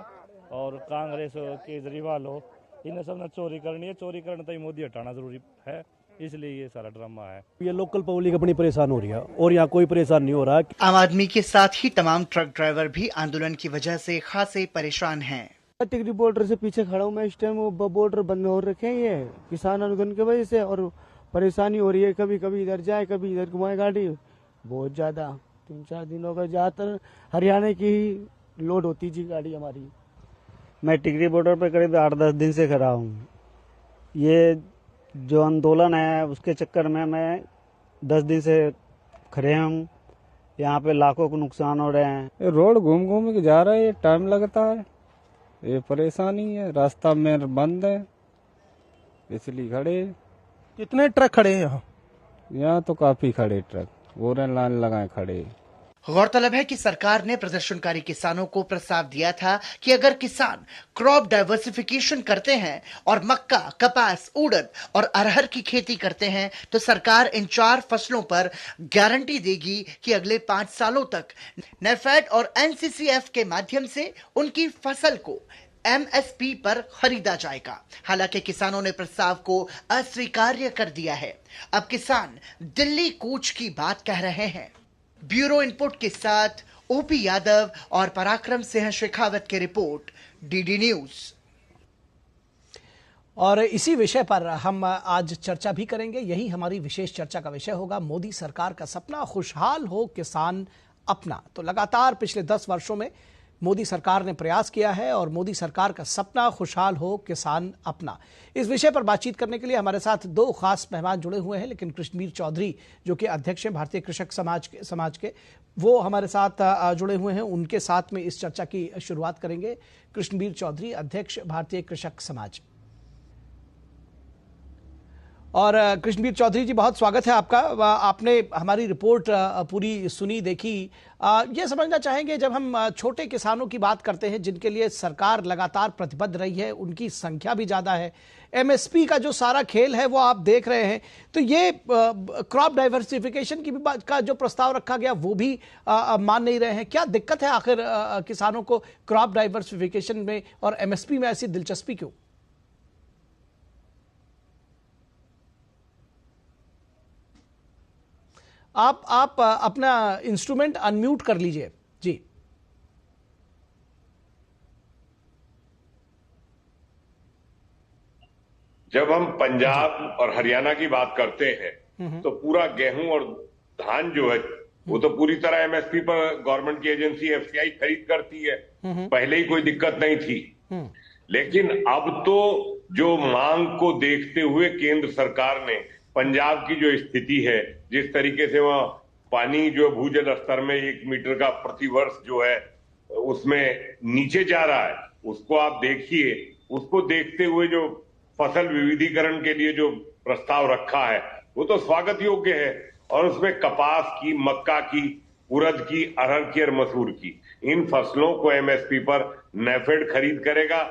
और कांग्रेस केजरीवाल हो, इन्हें सब ने चोरी करनी है। चोरी करने तो मोदी हटाना जरूरी है, इसलिए ये सारा ड्रामा है। ये लोकल पब्लिक अपनी परेशान हो रही है और यहाँ कोई परेशान नहीं हो रहा। आम आदमी के साथ ही तमाम ट्रक ड्राइवर भी आंदोलन की वजह से खासे परेशान हैं। टिकरी बॉर्डर से पीछे खड़ा हूँ मैं इस टाइम। वो बॉर्डर बंद हो रखे हैं ये किसान आंदोलन की वजह से और परेशानी हो रही है। कभी कभी इधर जाए, कभी इधर घुमाए गाड़ी, बहुत ज्यादा। 3-4 दिनों का ज्यादातर हरियाणा की लोड होती जी गाड़ी हमारी। मैं टिकरी बॉर्डर पर करीब 8-10 दिन से खड़ा हूँ। ये जो आंदोलन है उसके चक्कर में मैं 10 दिन से खड़े हूँ। यहाँ पे लाखों को नुकसान हो रहे हैं। रोड घूम घूम के जा रहा है, टाइम लगता है, ये परेशानी है। रास्ता में बंद है, इसलिए खड़े। कितने ट्रक खड़े हैं यहाँ? यहाँ तो काफी खड़े ट्रक, वो लाइन लगाए खड़े। गौरतलब है कि सरकार ने प्रदर्शनकारी किसानों को प्रस्ताव दिया था कि अगर किसान क्रॉप डाइवर्सिफिकेशन करते हैं और मक्का, कपास, उड़द और अरहर की खेती करते हैं तो सरकार इन 4 फसलों पर गारंटी देगी कि अगले 5 सालों तक नेफेड और एनसीसीएफ के माध्यम से उनकी फसल को एमएसपी पर खरीदा जाएगा। हालांकि किसानों ने प्रस्ताव को अस्वीकार्य कर दिया है। अब किसान दिल्ली कूच की बात कह रहे हैं। ब्यूरो इनपुट के साथ ओपी यादव और पराक्रम सिंह शेखावत की रिपोर्ट, डीडी न्यूज। और इसी विषय पर हम आज चर्चा भी करेंगे। यही हमारी विशेष चर्चा का विषय होगा। मोदी सरकार का सपना, खुशहाल हो किसान अपना। तो लगातार पिछले 10 वर्षों में मोदी सरकार ने प्रयास किया है और मोदी सरकार का सपना, खुशहाल हो किसान अपना। इस विषय पर बातचीत करने के लिए हमारे साथ 2 खास मेहमान जुड़े हुए हैं। लेकिन कृष्णवीर चौधरी जो कि अध्यक्ष हैं भारतीय कृषक समाज के, वो हमारे साथ जुड़े हुए हैं। उनके साथ में इस चर्चा की शुरुआत करेंगे। कृष्णवीर चौधरी, अध्यक्ष भारतीय कृषक समाज। और कृष्णवीर चौधरी जी, बहुत स्वागत है आपका। आपने हमारी रिपोर्ट पूरी सुनी, देखी। ये समझना चाहेंगे, जब हम छोटे किसानों की बात करते हैं जिनके लिए सरकार लगातार प्रतिबद्ध रही है, उनकी संख्या भी ज़्यादा है, एमएसपी का जो सारा खेल है वो आप देख रहे हैं, तो ये क्रॉप डाइवर्सिफिकेशन की भी बात का जो प्रस्ताव रखा गया वो भी मान नहीं रहे हैं। क्या दिक्कत है आखिर किसानों को क्रॉप डाइवर्सिफिकेशन में और एमएसपी में ऐसी दिलचस्पी क्यों? आप अपना इंस्ट्रूमेंट अनम्यूट कर लीजिए जी। जब हम पंजाब और हरियाणा की बात करते हैं तो पूरा गेहूं और धान जो है वो तो पूरी तरह एमएसपी पर गवर्नमेंट की एजेंसी एफसीआई खरीद करती है। पहले ही कोई दिक्कत नहीं थी, लेकिन अब तो जो मांग को देखते हुए केंद्र सरकार ने पंजाब की जो स्थिति है, जिस तरीके से वहां पानी जो भूजल स्तर में 1 मीटर का प्रतिवर्ष जो है उसमें नीचे जा रहा है, उसको आप देखिए। उसको देखते हुए जो फसल विविधीकरण के लिए जो प्रस्ताव रखा है वो तो स्वागत योग्य है। और उसमें कपास की, मक्का की, उड़द की, अरहर की और मसूर की, इन फसलों को एमएसपी पर नेफेड खरीद करेगा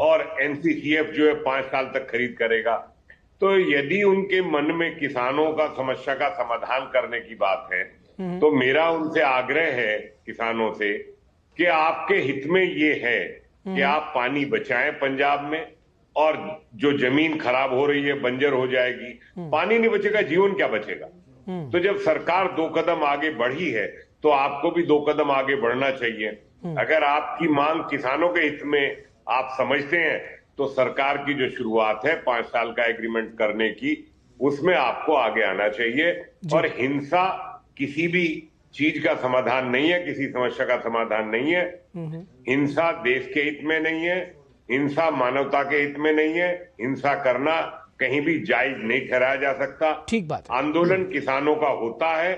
और एनसीसीएफ जो है 5 साल तक खरीद करेगा। तो यदि उनके मन में किसानों का समस्या का समाधान करने की बात है तो मेरा उनसे आग्रह है किसानों से कि आपके हित में ये है कि आप पानी बचाएं पंजाब में, और जो जमीन खराब हो रही है, बंजर हो जाएगी, पानी नहीं बचेगा, जीवन क्या बचेगा। तो जब सरकार 2 कदम आगे बढ़ी है तो आपको भी 2 कदम आगे बढ़ना चाहिए। अगर आपकी मांग किसानों के हित में आप समझते हैं तो सरकार की जो शुरुआत है 5 साल का एग्रीमेंट करने की, उसमें आपको आगे आना चाहिए और हिंसा किसी भी चीज का समाधान नहीं है, किसी समस्या का समाधान नहीं है। हिंसा देश के हित में नहीं है, हिंसा मानवता के हित में नहीं है, हिंसा करना कहीं भी जायज नहीं ठहराया जा सकता। ठीक बात। आंदोलन किसानों का होता है,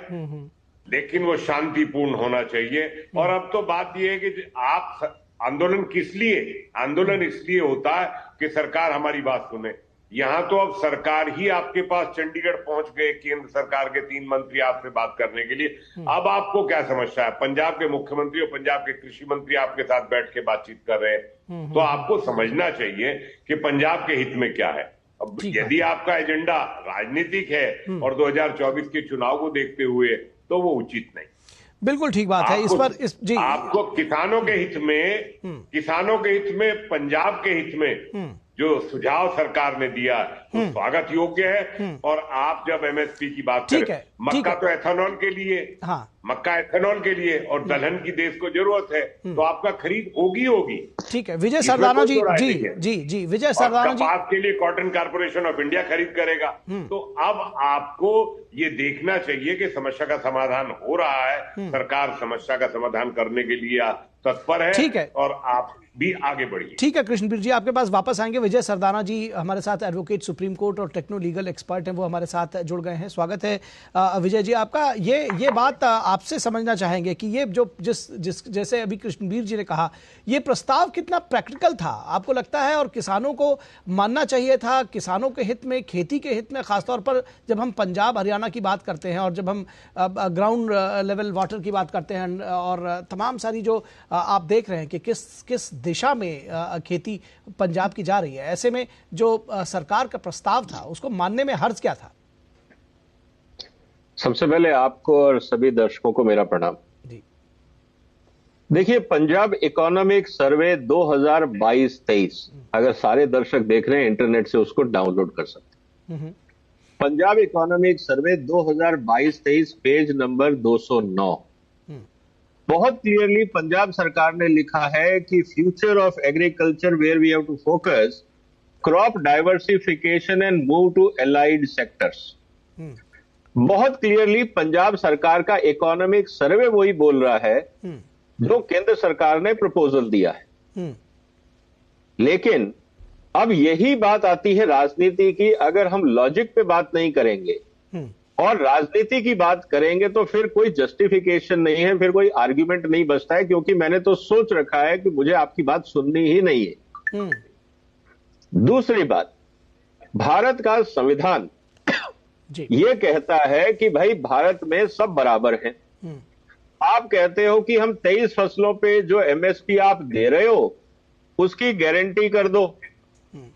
लेकिन वो शांतिपूर्ण होना चाहिए। और अब तो बात यह है कि आप आंदोलन किस लिए, आंदोलन इसलिए होता है कि सरकार हमारी बात सुने। यहां तो अब सरकार ही आपके पास चंडीगढ़ पहुंच गए, केंद्र सरकार के 3 मंत्री आपसे बात करने के लिए। अब आपको क्या समस्या है? पंजाब के मुख्यमंत्री और पंजाब के कृषि मंत्री आपके साथ बैठ के बातचीत कर रहे हैं, तो आपको समझना चाहिए कि पंजाब के हित में क्या है। अब यदि आपका एजेंडा राजनीतिक है और 2024 के चुनाव को देखते हुए, तो वो उचित नहीं। बिल्कुल ठीक बात है। इस पर जी आपको किसानों के हित में पंजाब के हित में जो सुझाव सरकार ने दिया वो स्वागत योग्य है। और आप जब एमएसपी की बात करें, मक्का तो एथेनॉल के लिए, मक्का एथेनॉल के लिए और दलहन की देश को जरूरत है, तो आपका खरीद होगी। ठीक है, विजय सरदाना जी, जी विजय सरदाना जी, कपास के लिए कॉटन कॉर्पोरेशन ऑफ इंडिया खरीद करेगा। तो अब आपको ये देखना चाहिए कि समस्या का समाधान हो रहा है, सरकार समस्या का समाधान करने के लिए तत्पर है। ठीक है, और आप भी आगे बढ़िए। ठीक है कृष्णवीर जी, आपके पास वापस आएंगे। विजय सरदाना जी हमारे साथ एडवोकेट सुप्रीम कोर्ट और टेक्नो लीगल एक्सपर्ट हैं, वो हमारे साथ जुड़ गए हैं। स्वागत है विजय जी आपका। ये बात आपसे समझना चाहेंगे कि ये जो जैसे अभी कृष्णवीर जी ने कहा, ये प्रस्ताव कितना प्रैक्टिकल था आपको लगता है, और किसानों को मानना चाहिए था, किसानों के हित में, खेती के हित में, खासतौर पर जब हम पंजाब हरियाणा की बात करते हैं और जब हम ग्राउंड लेवल वाटर की बात करते हैं और तमाम सारी जो आप देख रहे हैं कि किस दिशा में खेती पंजाब की जा रही है, ऐसे में जो सरकार का प्रस्ताव था उसको मानने में हर्ज क्या था? सबसे पहले आपको और सभी दर्शकों को मेरा प्रणाम। देखिए, पंजाब इकोनॉमिक सर्वे 2022-23 अगर सारे दर्शक देख रहे हैं इंटरनेट से उसको डाउनलोड कर सकते हैं। Punjab economic survey 2022-23 page number 209 बहुत क्लियरली पंजाब सरकार ने लिखा है कि future of agriculture where we have to focus crop diversification and move to allied sectors. बहुत क्लियरली पंजाब सरकार का इकोनॉमिक सर्वे वही बोल रहा है जो केंद्र सरकार ने प्रपोजल दिया है। लेकिन अब यही बात आती है राजनीति की, अगर हम लॉजिक पे बात नहीं करेंगे और राजनीति की बात करेंगे तो फिर कोई जस्टिफिकेशन नहीं है, फिर कोई आर्ग्यूमेंट नहीं बचता है, क्योंकि मैंने तो सोच रखा है कि मुझे आपकी बात सुननी ही नहीं है। दूसरी बात, भारत का संविधान ये कहता है कि भाई भारत में सब बराबर हैं। आप कहते हो कि हम 23 फसलों पे जो एमएसपी आप दे रहे हो उसकी गारंटी कर दो,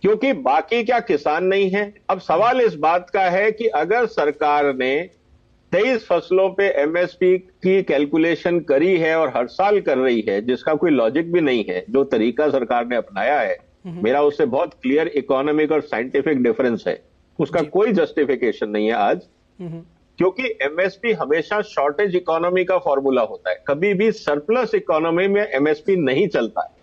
क्योंकि बाकी क्या किसान नहीं है। अब सवाल इस बात का है कि अगर सरकार ने 23 फसलों पे एमएसपी की कैलकुलेशन करी है और हर साल कर रही है, जिसका कोई लॉजिक भी नहीं है, जो तरीका सरकार ने अपनाया है, मेरा उससे बहुत क्लियर इकोनॉमिक और साइंटिफिक डिफरेंस है, उसका कोई जस्टिफिकेशन नहीं है आज। क्योंकि एमएसपी हमेशा शॉर्टेज इकोनॉमी का फॉर्मूला होता है, कभी भी सरप्लस इकोनॉमी में एमएसपी नहीं चलता है।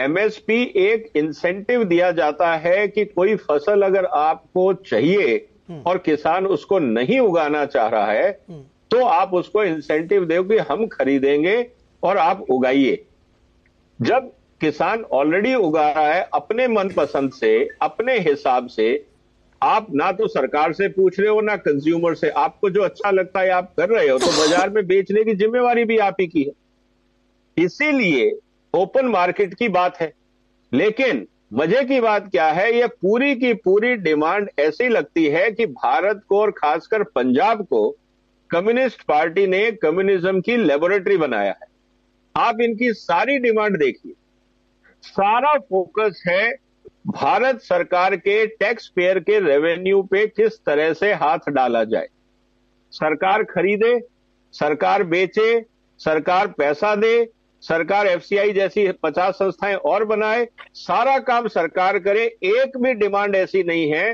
एमएसपी एक इंसेंटिव दिया जाता है कि कोई फसल अगर आपको चाहिए और किसान उसको नहीं उगाना चाह रहा है तो आप उसको इंसेंटिव दो कि हम खरीदेंगे और आप उगाइए। जब किसान ऑलरेडी उगा रहा है अपने मनपसंद से, अपने हिसाब से, आप ना तो सरकार से पूछ रहे हो ना कंज्यूमर से, आपको जो अच्छा लगता है आप कर रहे हो, तो बाजार में बेचने की जिम्मेवारी भी आप ही की है। इसीलिए ओपन मार्केट की बात है। लेकिन मजे की बात क्या है, ये पूरी की पूरी डिमांड ऐसी लगती है कि भारत को और खासकर पंजाब को कम्युनिस्ट पार्टी ने कम्युनिज्म की लेबोरेटरी बनाया है। आप इनकी सारी डिमांड देखिए, सारा फोकस है भारत सरकार के टैक्स पेयर के रेवेन्यू पे किस तरह से हाथ डाला जाए। सरकार खरीदे, सरकार बेचे, सरकार पैसा दे, सरकार एफसीआई जैसी 50 संस्थाएं और बनाए, सारा काम सरकार करे। एक भी डिमांड ऐसी नहीं है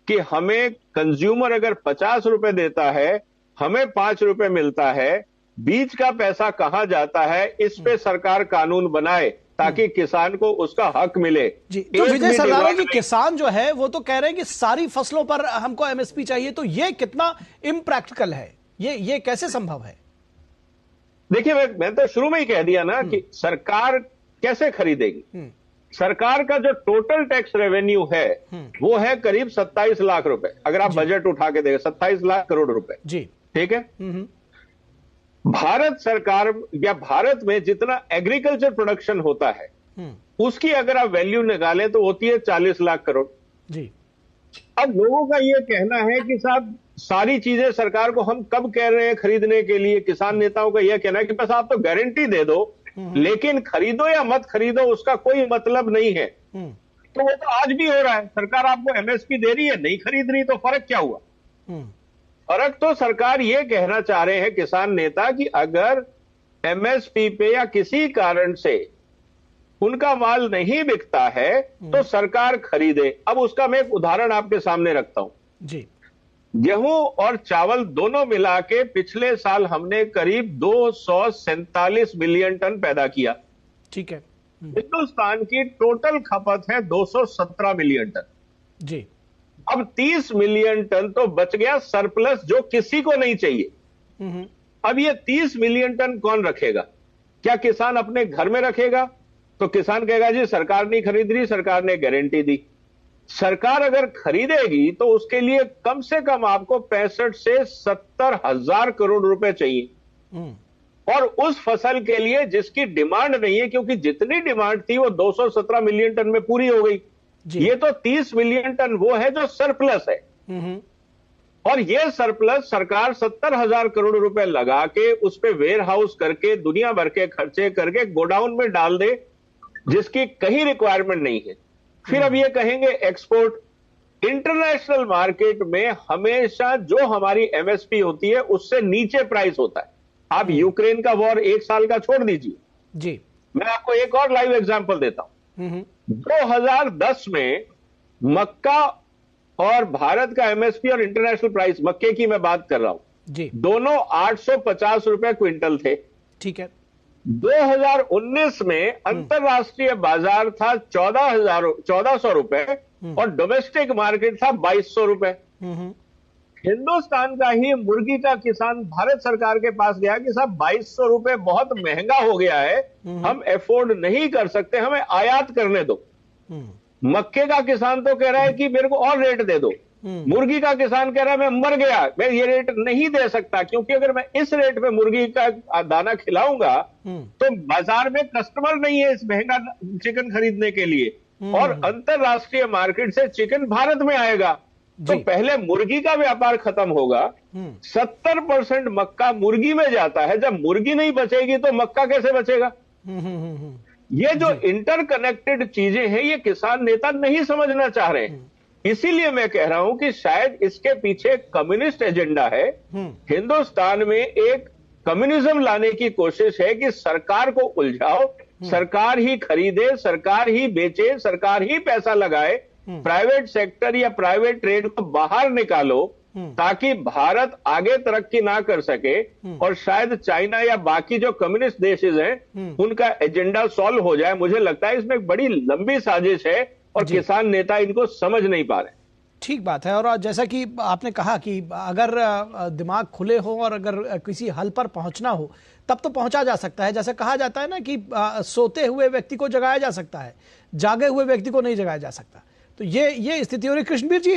कि हमें कंज्यूमर अगर 50 रुपए देता है, हमें 5 रुपए मिलता है, बीच का पैसा कहां जाता है, इस पे सरकार कानून बनाए ताकि किसान को उसका हक मिले। जी, तो विजय सरदाना जी, किसान जो है वो तो कह रहे हैं कि सारी फसलों पर हमको एमएसपी चाहिए, तो ये कितना इम्प्रैक्टिकल है, ये कैसे संभव है? देखिए, मैं तो शुरू में ही कह दिया ना कि सरकार कैसे खरीदेगी। सरकार का जो टोटल टैक्स रेवेन्यू है वो है करीब 27 लाख रुपए, अगर आप बजट उठा के देखें 27 लाख करोड़ रुपए जी, ठीक है। भारत सरकार या भारत में जितना एग्रीकल्चर प्रोडक्शन होता है उसकी अगर आप वैल्यू निकालें तो होती है 40 लाख करोड़ जी। अब लोगों का यह कहना है कि साहब सारी चीजें सरकार को हम कब कह रहे हैं खरीदने के लिए, किसान नेताओं का यह कहना है कि बस आप तो गारंटी दे दो लेकिन खरीदो या मत खरीदो उसका कोई मतलब नहीं है। तो वो तो आज भी हो रहा है, सरकार आपको एमएसपी दे रही है, नहीं खरीद रही, तो फर्क क्या हुआ? फर्क तो सरकार ये कहना चाह रहे हैं किसान नेता कि अगर एमएसपी पे या किसी कारण से उनका माल नहीं बिकता है तो सरकार खरीदे। अब उसका मैं एक उदाहरण आपके सामने रखता हूं जी। गेहूं और चावल दोनों मिला के पिछले साल हमने करीब 247 मिलियन टन पैदा किया, ठीक है। हिंदुस्तान की टोटल खपत है 217 मिलियन टन जी। अब 30 मिलियन टन तो बच गया सरप्लस जो किसी को नहीं चाहिए। अब ये 30 मिलियन टन कौन रखेगा? क्या किसान अपने घर में रखेगा? तो किसान कहेगा जी सरकार नहीं खरीद रही, सरकार ने गारंटी दी। सरकार अगर खरीदेगी तो उसके लिए कम से कम आपको 65 से 70 हजार करोड़ रुपए चाहिए, और उस फसल के लिए जिसकी डिमांड नहीं है, क्योंकि जितनी डिमांड थी वो 217 मिलियन टन में पूरी हो गई। ये तो 30 मिलियन टन वो है जो सरप्लस है, और ये सरप्लस सरकार 70 हजार करोड़ रुपए लगा के उस पे वेयर हाउस करके दुनिया भर के खर्चे करके गोडाउन में डाल दे जिसकी कहीं रिक्वायरमेंट नहीं है। फिर अब ये कहेंगे एक्सपोर्ट। इंटरनेशनल मार्केट में हमेशा जो हमारी एमएसपी होती है उससे नीचे प्राइस होता है। आप यूक्रेन का वॉर एक साल का छोड़ दीजिए जी, मैं आपको एक और लाइव एग्जांपल देता हूं। 2010 में मक्का और भारत का एमएसपी और इंटरनेशनल प्राइस, मक्के की मैं बात कर रहा हूं जी, दोनों 850 रुपए क्विंटल थे, ठीक है। 2019 में अंतरराष्ट्रीय बाजार था 1400 रुपए और डोमेस्टिक मार्केट था 2200 रुपए। हिंदुस्तान का ही मुर्गी का किसान भारत सरकार के पास गया कि साहब 2200 रुपए बहुत महंगा हो गया है, हम अफोर्ड नहीं कर सकते, हमें आयात करने दो। मक्के का किसान तो कह रहा है कि मेरे को और रेट दे दो। मुर्गी का किसान कह रहा है मैं मर गया, मैं ये रेट नहीं दे सकता, क्योंकि अगर मैं इस रेट पे मुर्गी का दाना खिलाऊंगा तो बाजार में कस्टमर नहीं है इस महंगा चिकन खरीदने के लिए, और अंतरराष्ट्रीय मार्केट से चिकन भारत में आएगा तो पहले मुर्गी का व्यापार खत्म होगा। 70% मक्का मुर्गी में जाता है, जब मुर्गी नहीं बचेगी तो मक्का कैसे बचेगा? ये जो इंटरकनेक्टेड चीजें हैं ये किसान नेता नहीं समझना चाह रहे हैं। इसीलिए मैं कह रहा हूं कि शायद इसके पीछे कम्युनिस्ट एजेंडा है। हिंदुस्तान में एक कम्युनिज्म लाने की कोशिश है कि सरकार को उलझाओ, सरकार ही खरीदे, सरकार ही बेचे, सरकार ही पैसा लगाए, प्राइवेट सेक्टर या प्राइवेट ट्रेड को बाहर निकालो ताकि भारत आगे तरक्की ना कर सके, और शायद चाइना या बाकी जो कम्युनिस्ट देश हैं उनका एजेंडा सॉल्व हो जाए। मुझे लगता है इसमें एक बड़ी लंबी साजिश है और किसान नेता इनको समझ नहीं पा रहे। ठीक बात है। और जैसा कि आपने कहा कि अगर दिमाग खुले हो और अगर किसी हल पर पहुंचना हो तब तो पहुंचा जा सकता है। जैसे कहा जाता है ना कि सोते हुए व्यक्ति को जगाया जा सकता है, जागे हुए व्यक्ति को नहीं जगाया जा सकता। तो ये स्थिति हो रही। कृष्णवीर जी,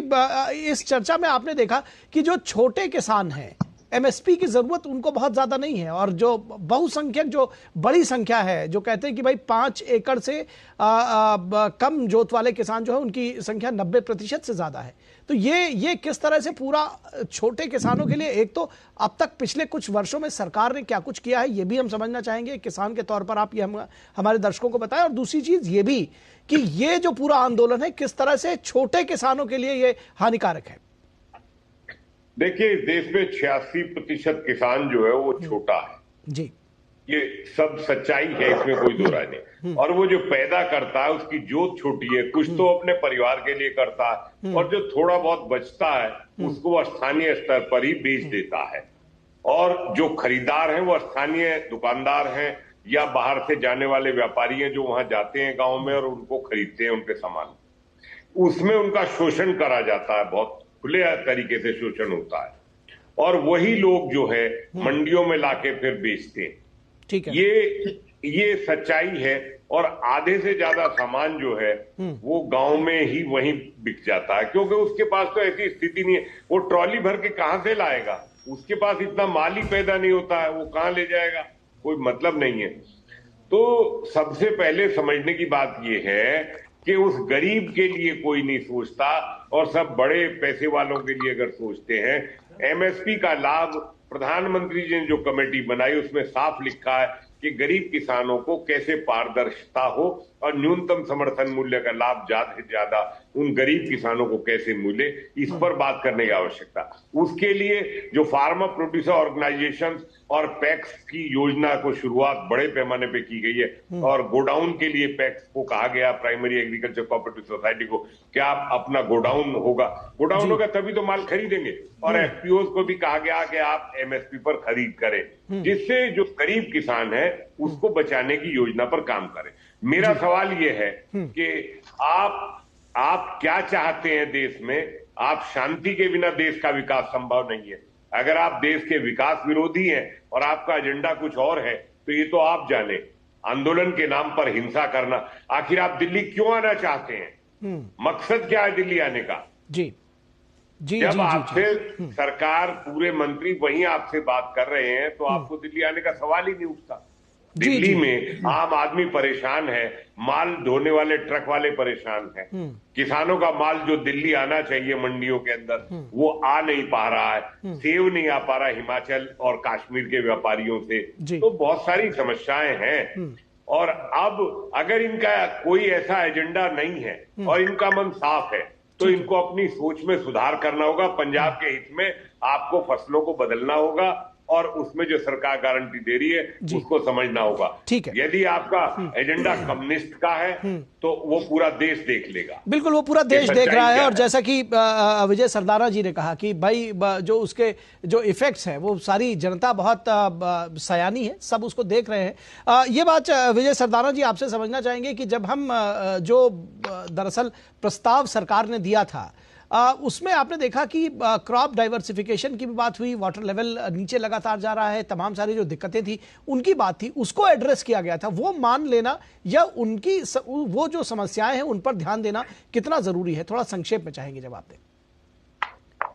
इस चर्चा में आपने देखा कि जो छोटे किसान हैं एमएसपी की जरूरत उनको बहुत ज्यादा नहीं है, और जो बहुसंख्यक जो बड़ी संख्या है जो कहते हैं कि भाई 5 एकड़ से कम जोत वाले किसान जो है उनकी संख्या 90% से ज्यादा है। तो ये किस तरह से पूरा छोटे किसानों के लिए, एक तो अब तक पिछले कुछ वर्षों में सरकार ने क्या कुछ किया है ये भी हम समझना चाहेंगे किसान के तौर पर, आप ये हमारे दर्शकों को बताएं। और दूसरी चीज ये भी कि ये जो पूरा आंदोलन है किस तरह से छोटे किसानों के लिए ये हानिकारक है। देखिए, इस देश में 86% किसान जो है वो छोटा है जी, ये सब सच्चाई है, इसमें कोई दो राय नहीं। और वो जो पैदा करता है उसकी जोत छोटी है, कुछ तो अपने परिवार के लिए करता है, और जो थोड़ा बहुत बचता है उसको वो स्थानीय स्तर पर ही बेच देता है। और जो खरीदार हैं वो स्थानीय दुकानदार हैं या बाहर से जाने वाले व्यापारी हैं जो वहां जाते हैं गांव में और उनको खरीदते हैं उनके सामान। उसमें उनका शोषण करा जाता है, बहुत खुले तरीके से शोषण होता है। और वही लोग जो है मंडियों में लाके फिर बेचते हैं। ठीक है, ये सच्चाई है। और आधे से ज्यादा सामान जो है वो गांव में ही वहीं बिक जाता है, क्योंकि उसके पास तो ऐसी स्थिति नहीं है। वो ट्रॉली भर के कहां से लाएगा, उसके पास इतना माल ही पैदा नहीं होता है, वो कहां ले जाएगा, कोई मतलब नहीं है। तो सबसे पहले समझने की बात ये है कि उस गरीब के लिए कोई नहीं सोचता, और सब बड़े पैसे वालों के लिए अगर सोचते हैं। एमएसपी का लाभ प्रधानमंत्री जी ने जो कमेटी बनाई उसमें साफ लिखा है कि गरीब किसानों को कैसे पारदर्शिता हो और न्यूनतम समर्थन मूल्य का लाभ ज्यादा से ज्यादा उन गरीब किसानों को कैसे मिले, इस पर बात करने की आवश्यकता। उसके लिए जो फार्मर प्रोड्यूसर ऑर्गेनाइजेशन और पैक्स की योजना को शुरुआत बड़े पैमाने पे की गई है, और गोडाउन के लिए पैक्स को कहा गया, प्राइमरी एग्रीकल्चर कोऑपरेटिव सोसाइटी को, कि आप अपना गोडाउन होगा तभी तो माल खरीदेंगे। और एफपीओ को भी कहा गया कि आप एमएसपी पर खरीद करें, जिससे जो गरीब किसान है उसको बचाने की योजना पर काम करें। मेरा सवाल ये है कि आप क्या चाहते हैं देश में? आप शांति के बिना देश का विकास संभव नहीं है। अगर आप देश के विकास विरोधी हैं और आपका एजेंडा कुछ और है तो ये तो आप जाने। आंदोलन के नाम पर हिंसा करना, आखिर आप दिल्ली क्यों आना चाहते हैं? मकसद क्या है दिल्ली आने का? जब आपसे सरकार पूरे मंत्री वहीं आपसे बात कर रहे हैं तो आपको दिल्ली आने का सवाल ही नहीं उठता। दिल्ली में आम आदमी परेशान है, माल ढोने वाले ट्रक वाले परेशान हैं, किसानों का माल जो दिल्ली आना चाहिए मंडियों के अंदर वो आ नहीं पा रहा है, सेव नहीं आ पा रहा हिमाचल और कश्मीर के व्यापारियों से। तो बहुत सारी समस्याएं हैं। और अब अगर इनका कोई ऐसा एजेंडा नहीं है और इनका मन साफ है तो इनको अपनी सोच में सुधार करना होगा। पंजाब के हित में आपको फसलों को बदलना होगा और उसमें जो सरकार गारंटी दे रही है उसको समझना होगा। ठीक है, यदि आपका एजेंडा कम्युनिस्ट का है तो वो पूरा देश देख लेगा। बिल्कुल, वो पूरा देश देख रहा है। और जैसा कि विजय सरदाना जी ने कहा कि भाई जो उसके जो इफेक्ट्स हैं वो सारी जनता बहुत सयानी है, सब उसको देख रहे हैं। ये बात विजय सरदाना जी आपसे समझना चाहेंगे कि जब हम जो दरअसल प्रस्ताव सरकार ने दिया था उसमें आपने देखा कि क्रॉप डाइवर्सिफिकेशन की भी बात हुई, वाटर लेवल नीचे लगातार जा रहा है, तमाम सारी जो दिक्कतें थी उनकी बात थी, उसको एड्रेस किया गया था। वो मान लेना या उनकी वो जो समस्याएं हैं उन पर ध्यान देना कितना जरूरी है, थोड़ा संक्षेप में चाहेंगे जवाब दें।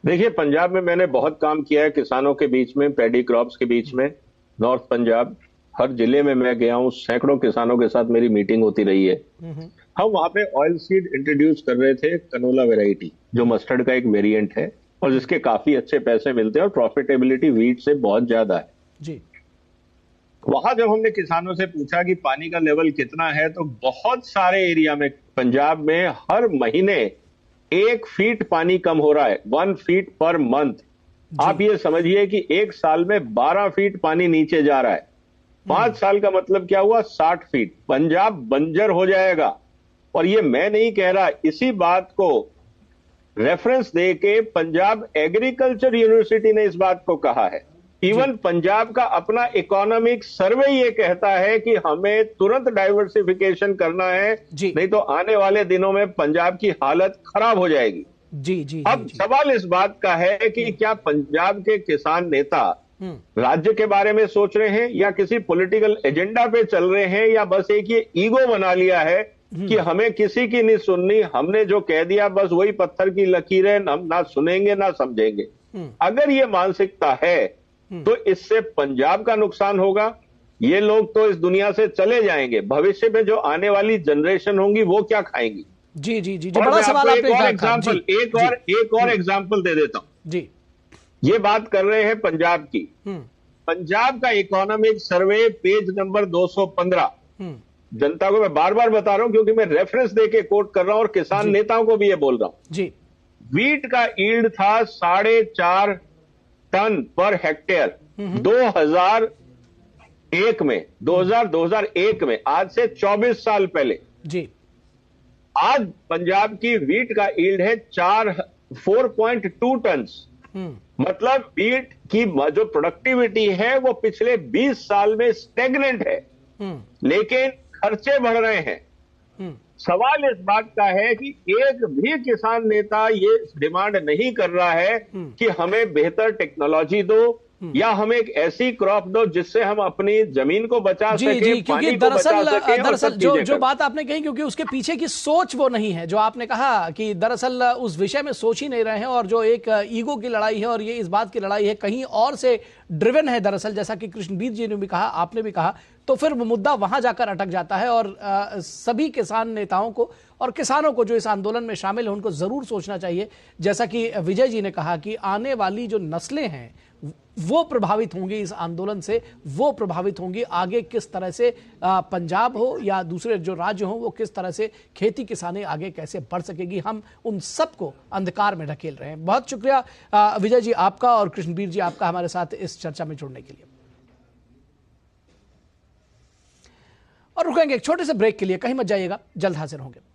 देखिए, पंजाब में मैंने बहुत काम किया है किसानों के बीच में, पैडी क्रॉप्स के बीच में। नॉर्थ पंजाब हर जिले में मैं गया हूं, सैकड़ों किसानों के साथ मेरी मीटिंग होती रही है। हम वहां पे ऑयल सीड इंट्रोड्यूस कर रहे थे, कनोला वैरायटी, जो मस्टर्ड का एक वेरिएंट है और जिसके काफी अच्छे पैसे मिलते हैं और प्रॉफिटेबिलिटी वीट से बहुत ज्यादा है जी। वहां जब हमने किसानों से पूछा कि पानी का लेवल कितना है तो बहुत सारे एरिया में पंजाब में हर महीने 1 फीट पानी कम हो रहा है, 1 फीट पर मंथ। आप ये समझिए कि 1 साल में 12 फीट पानी नीचे जा रहा है। 5 साल का मतलब क्या हुआ? 60 फीट। पंजाब बंजर हो जाएगा। और ये मैं नहीं कह रहा, इसी बात को रेफरेंस देके पंजाब एग्रीकल्चर यूनिवर्सिटी ने इस बात को कहा है। इवन पंजाब का अपना इकोनॉमिक सर्वे ये कहता है कि हमें तुरंत डाइवर्सिफिकेशन करना है, नहीं तो आने वाले दिनों में पंजाब की हालत खराब हो जाएगी। अब सवाल इस बात का है कि क्या पंजाब के किसान नेता राज्य के बारे में सोच रहे हैं या किसी पॉलिटिकल एजेंडा पे चल रहे हैं, या बस एक ये ईगो बना लिया है कि हमें किसी की नहीं सुननी, हमने जो कह दिया बस वही पत्थर की लकीर है, हम ना सुनेंगे ना समझेंगे। अगर ये मानसिकता है तो इससे पंजाब का नुकसान होगा। ये लोग तो इस दुनिया से चले जाएंगे, भविष्य में जो आने वाली जनरेशन होंगी वो क्या खाएंगी? जी, बड़ा सवाल आपने एक और एग्जाम्पल दे देता हूं जी। ये बात कर रहे हैं पंजाब की। पंजाब का इकोनॉमिक सर्वे पेज नंबर 215, जनता को मैं बार बार बता रहा हूं क्योंकि मैं रेफरेंस देके कोट कर रहा हूं और किसान नेताओं को भी ये बोल रहा हूं जी। वीट का यील्ड था 4.5 टन पर हेक्टेयर 2001 में, आज से 24 साल पहले जी। आज पंजाब की वीट का यील्ड है 4.2 टन। मतलब वीट की जो प्रोडक्टिविटी है वो पिछले 20 साल में स्टेगनेंट है, लेकिन खर्चे बढ़ रहे हैं। सवाल इस बात का है कि एक भी किसान नेता ये डिमांड नहीं कर रहा है कि हमें बेहतर टेक्नोलॉजी दो या हमें एक ऐसी क्रॉप दो जिससे हम अपनी जमीन को बचा सके, पानी को बचा सके। दरअसल जो बात आपने कही, क्योंकि उसके पीछे की सोच वो नहीं है जो आपने कहा कि दरअसल उस विषय में सोच ही नहीं रहे हैं, और जो एक ईगो की लड़ाई है और ये इस बात की लड़ाई है कहीं और से ड्रिवन है दरअसल, जैसा कि कृष्णबीर जी ने भी कहा, आपने भी कहा, तो फिर वो मुद्दा वहां जाकर अटक जाता है। और सभी किसान नेताओं को और किसानों को जो इस आंदोलन में शामिल है उनको जरूर सोचना चाहिए, जैसा कि विजय जी ने कहा कि आने वाली जो नस्लें हैं वो प्रभावित होंगी इस आंदोलन से, वो प्रभावित होंगी आगे किस तरह से पंजाब हो या दूसरे जो राज्य हो वो किस तरह से खेती किसानी आगे कैसे बढ़ सकेगी। हम उन सबको अंधकार में ढकेल रहे हैं। बहुत शुक्रिया विजय जी आपका और कृष्णबीर जी आपका हमारे साथ इस चर्चा में जुड़ने के लिए। और रुकेंगे एक छोटे से ब्रेक के लिए, कहीं मत जाइएगा, जल्द हाजिर होंगे।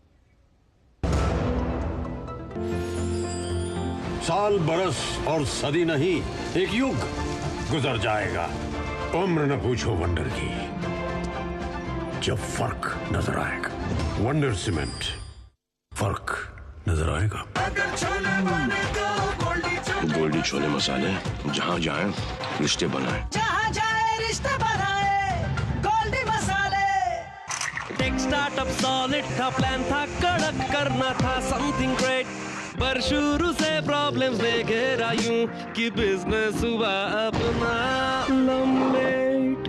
साल बरस और सदी नहीं, एक युग गुजर जाएगा। उम्र न पूछो वंडर की, जब फर्क नजर आएगा। वंडर सीमेंट, फर्क नजर आएगा। गोल्डी छोले मसाले, जहाँ जाए रिश्ते बनाए, जहाँ जाए रिश्ते बनाए, गोल्डी मसाले। टेक स्टार्टअप सॉलिड था, प्लान था कड़क, करना था समथिंग ग्रेट, पर शुरू से प्रॉब्लम्स ने घेरा यूं कि बिजनेस हुआ अपना लम्बेट।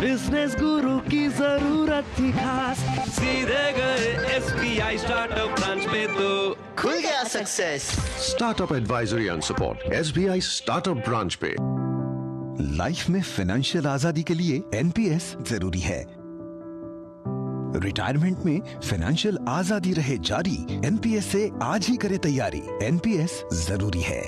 बिजनेस गुरु की जरूरत थी खास, सीधे गए SBI स्टार्टअप ब्रांच पे तो खुल गया success. Startup advisory and support SBI startup branch पे। लाइफ में फाइनेंशियल आजादी के लिए NPS जरूरी है। रिटायरमेंट में फाइनेंशियल आजादी रहे जारी, NPS से आज ही करे तैयारी। NPS जरूरी है।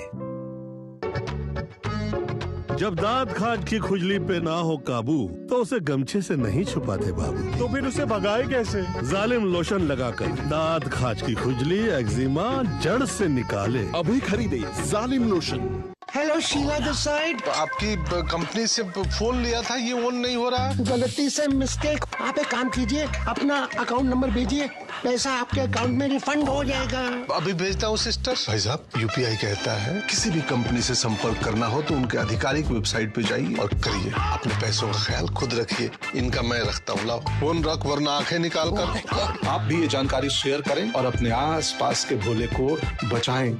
जब दांत खाज की खुजली पे ना हो काबू तो उसे गमछे से नहीं छुपाते बाबू, तो फिर उसे भगाए कैसे? जालिम लोशन लगाकर दांत खाज की खुजली, एक्जिमा जड़ से निकाले। अभी खरीदे Zalim lotion. Hello Sheela this side. आपकी कंपनी से फोन लिया था, ये ऑन नहीं हो रहा। गलती से मिस्टेक। आप एक काम कीजिए, अपना अकाउंट नंबर भेजिए, पैसा आपके अकाउंट में रिफंड हो जाएगा। अभी भेजता हूँ सिस्टर। भाई साहब UPI कहता है किसी भी कंपनी से संपर्क करना हो तो उनके आधिकारिक वेबसाइट पे जाइए और करिए। अपने पैसों का ख्याल खुद रखिए, इनका मैं रखता हूँ। लाओ फोन रख वरना आंखें निकाल कर। आप भी ये जानकारी शेयर करें और अपने आस पास के भोले को बचाएं।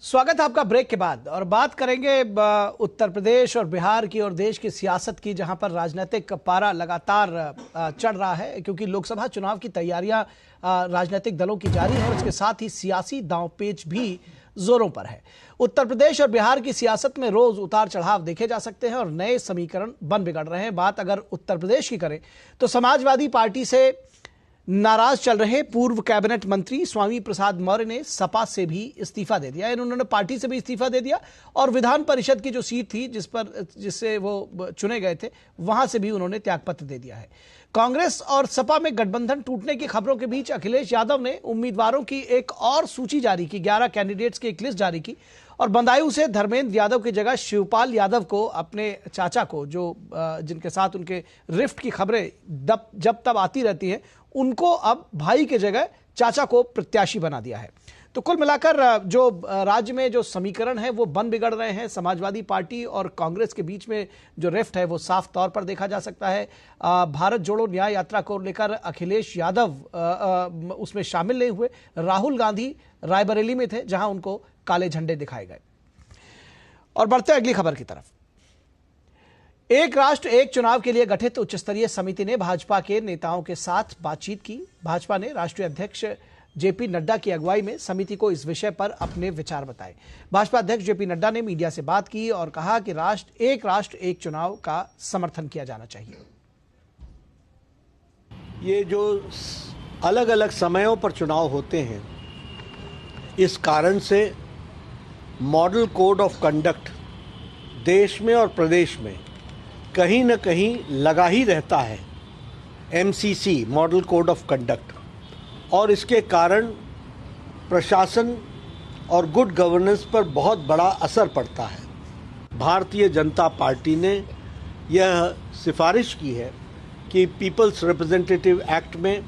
स्वागत है आपका ब्रेक के बाद, और बात करेंगे उत्तर प्रदेश और बिहार की और देश की सियासत की, जहां पर राजनीतिक पारा लगातार चढ़ रहा है, क्योंकि लोकसभा चुनाव की तैयारियां राजनीतिक दलों की जारी है और इसके साथ ही सियासी दांवपेच भी जोरों पर है। उत्तर प्रदेश और बिहार की सियासत में रोज उतार चढ़ाव देखे जा सकते हैं और नए समीकरण बन बिगड़ रहे हैं। बात अगर उत्तर प्रदेश की करें तो समाजवादी पार्टी से नाराज चल रहे पूर्व कैबिनेट मंत्री स्वामी प्रसाद मौर्य ने सपा से भी इस्तीफा दे दिया। उन्होंने पार्टी से भी इस्तीफा दे दिया और विधान परिषद की जो सीट थी जिससे वो चुने गए थे वहां से भी उन्होंने त्यागपत्र दे दिया है। कांग्रेस और सपा में गठबंधन टूटने की खबरों के बीच अखिलेश यादव ने उम्मीदवारों की एक और सूची जारी की, 11 कैंडिडेट्स की एक लिस्ट जारी की और बदायूं से धर्मेंद्र यादव की जगह शिवपाल यादव को, अपने चाचा को, जो जिनके साथ उनके रिफ्ट की खबरें जब तब आती रहती हैं, उनको अब भाई के जगह चाचा को प्रत्याशी बना दिया है। तो कुल मिलाकर जो राज्य में जो समीकरण है वो बन बिगड़ रहे हैं। समाजवादी पार्टी और कांग्रेस के बीच में जो रिफ्ट है वो साफ तौर पर देखा जा सकता है। भारत जोड़ो न्याय यात्रा को लेकर अखिलेश यादव उसमें शामिल नहीं हुए। राहुल गांधी रायबरेली में थे जहां उनको काले झंडे दिखाए गए। और बढ़ते अगली खबर की तरफ। एक राष्ट्र एक चुनाव के लिए गठित उच्च स्तरीय समिति ने भाजपा के नेताओं के साथ बातचीत की। भाजपा ने राष्ट्रीय अध्यक्ष जेपी नड्डा की अगुवाई में समिति को इस विषय पर अपने विचार बताए। भाजपा अध्यक्ष जेपी नड्डा ने मीडिया से बात की और कहा कि राष्ट्र एक चुनाव का समर्थन किया जाना चाहिए। ये जो अलग अलग समयों पर चुनाव होते हैं, इस कारण से मॉडल कोड ऑफ कंडक्ट देश में और प्रदेश में कहीं न कहीं लगा ही रहता है, MCC model code of conduct, और इसके कारण प्रशासन और गुड गवर्नेंस पर बहुत बड़ा असर पड़ता है। भारतीय जनता पार्टी ने यह सिफारिश की है कि पीपल्स रिप्रेजेंटेटिव एक्ट में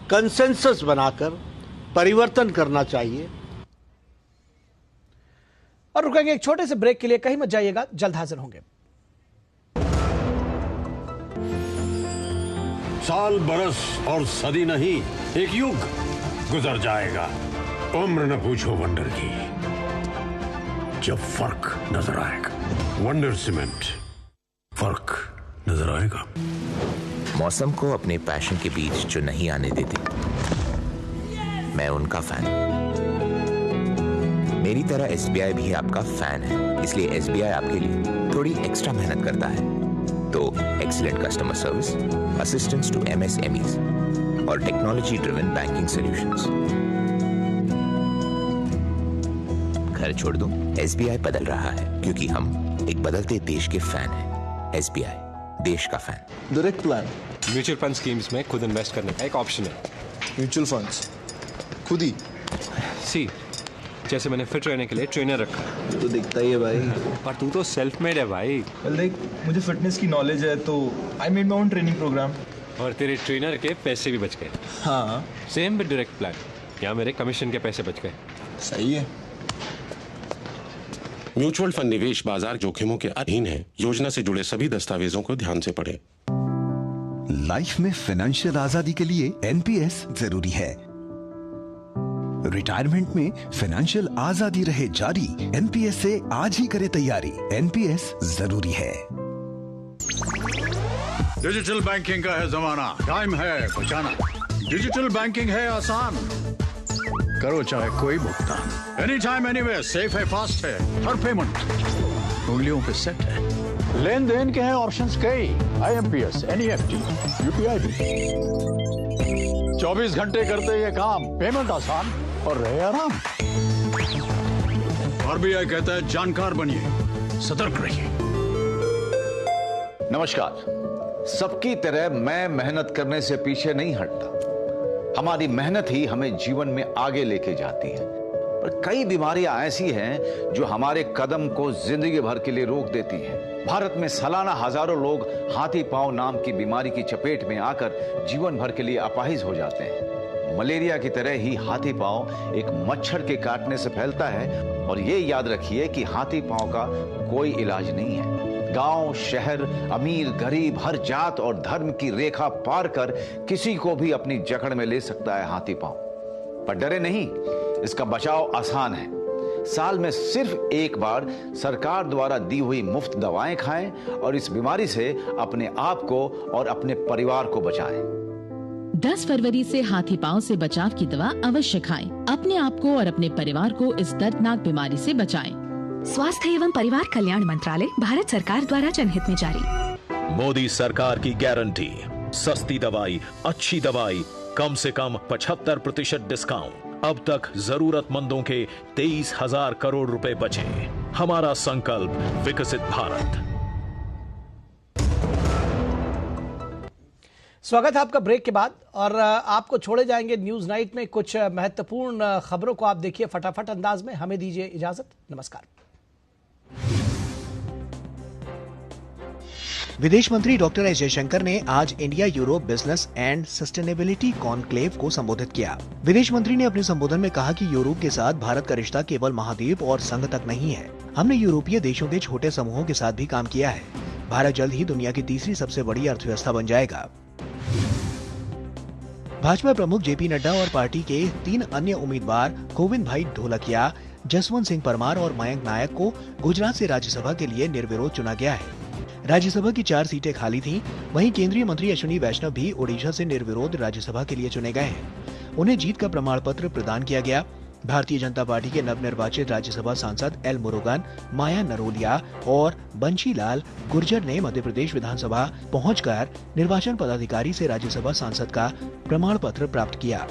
कंसेंसस बनाकर परिवर्तन करना चाहिए। और रुकेंगे एक छोटे से ब्रेक के लिए, कहीं मत जाइएगा, जल्द हाजिर होंगे। साल बरस और सदी नहीं, एक युग गुजर जाएगा। उम्र न पूछो वंडर की, जब फर्क नजर आएगा। वंडर सीमेंट, फर्क नजर आएगा। मौसम को अपने पैशन के बीच जो नहीं आने देते, मैं उनका फैन। मेरी तरह SBI भी आपका फैन है, इसलिए SBI आपके लिए थोड़ी एक्स्ट्रा मेहनत करता है। तो excellent customer service, assistance to MSMEs और टेक्नोलॉजी ड्रिवन बैंकिंग सॉल्यूशंस। घर छोड़ दूं, SBI बदल रहा है क्योंकि हम एक बदलते देश के फैन हैं। SBI, देश का fan. Direct plan mutual fund schemes में खुद इन्वेस्ट करने का एक ऑप्शन है। म्यूचुअल फंड्स खुद ही सी, जैसे मैंने फिट रहने के लिए ट्रेनर रखा है। तो दिखता ही है भाई, पर तू तो सेल्फ मेड है भाई। देख, मुझे फिटनेस की नॉलेज है तो I made my own training program. और तेरे ट्रेनर के पैसे भी बच गए। हाँ, सेम विद डायरेक्ट प्लान, यहाँ मेरे कमीशन के पैसे बच गए। सही है। म्यूचुअल फंड निवेश बाजार जोखिमों के अधीन है। योजना से जुड़े सभी दस्तावेजों को ध्यान से पढ़ें। लाइफ में फाइनेंशियल आजादी के लिए NPS जरूरी है। रिटायरमेंट में फाइनेंशियल आजादी रहे जारी, NPS से आज ही करे तैयारी। NPS जरूरी है। डिजिटल बैंकिंग का है जमाना, टाइम है बचाना। डिजिटल बैंकिंग है आसान, करो चाहे कोई भुगतान। एनी टाइम एनीवेयर, सेफ है, फास्ट है, हर पेमेंट उंगलियों पे सेट है। लेन देन के हैं ऑप्शंस कई, IMPS, NEFT, UPI भी। 24 घंटे करते ये काम, पेमेंट आसान और रहे आराम। RBI कहता है जानकार बनिए, सतर्क रहिए। नमस्कार। सबकी तरह मैं मेहनत करने से पीछे नहीं हटता। हमारी मेहनत ही हमें जीवन में आगे लेके जाती है। पर कई बीमारियां ऐसी हैं जो हमारे कदम को जिंदगी भर के लिए रोक देती हैं। भारत में सालाना हजारों लोग हाथी पांव नाम की बीमारी की चपेट में आकर जीवन भर के लिए अपाहिज हो जाते हैं। मलेरिया की तरह ही हाथी पांव एक मच्छर के काटने से फैलता है। और ये याद रखिए कि हाथी पांव का कोई इलाज नहीं है। गांव, शहर, अमीर, गरीब, हर जात और धर्म की रेखा पार कर किसी को भी अपनी जकड़ में ले सकता है हाथी पांव। पर डरे नहीं, इसका बचाव आसान है। साल में सिर्फ एक बार सरकार द्वारा दी हुई मुफ्त दवाएं खाएं और इस बीमारी से अपने आप को और अपने परिवार को बचाएं। 10 फरवरी से हाथी पांव से बचाव की दवा अवश्य खाएं। अपने आप को और अपने परिवार को इस दर्दनाक बीमारी से बचाएं। स्वास्थ्य एवं परिवार कल्याण मंत्रालय, भारत सरकार द्वारा जनहित में जारी। मोदी सरकार की गारंटी, सस्ती दवाई, अच्छी दवाई, कम से कम 75% डिस्काउंट। अब तक जरूरतमंदों के 23,000 करोड़ रुपए बचे। हमारा संकल्प विकसित भारत। स्वागत है आपका ब्रेक के बाद, और आपको छोड़े जाएंगे न्यूज नाइट में कुछ महत्वपूर्ण खबरों को आप देखिए फटाफट अंदाज में। हमें दीजिए इजाजत, नमस्कार। विदेश मंत्री डॉक्टर एस जयशंकर ने आज India Europe business and sustainability conclave को संबोधित किया। विदेश मंत्री ने अपने संबोधन में कहा कि यूरोप के साथ भारत का रिश्ता केवल महाद्वीप और संघ तक नहीं है। हमने यूरोपीय देशों के छोटे समूहों के साथ भी काम किया है। भारत जल्द ही दुनिया की तीसरी सबसे बड़ी अर्थव्यवस्था बन जाएगा। भाजपा प्रमुख जेपी नड्डा और पार्टी के 3 अन्य उम्मीदवार गोविंद भाई ढोलकिया, जसवंत सिंह परमार और मयंक नायक को गुजरात से राज्यसभा के लिए निर्विरोध चुना गया है। राज्यसभा की 4 सीटें खाली थीं, वहीं केंद्रीय मंत्री अश्विनी वैष्णव भी ओडिशा से निर्विरोध राज्यसभा के लिए चुने गए हैं। उन्हें जीत का प्रमाण पत्र प्रदान किया गया। भारतीय जनता पार्टी के नवनिर्वाचित राज्यसभा सांसद एल मुरुगन, माया नरोलिया और बंशीलाल गुर्जर ने मध्य प्रदेश विधानसभा पहुंचकर निर्वाचन पदाधिकारी से राज्यसभा सांसद का प्रमाण पत्र प्राप्त किया।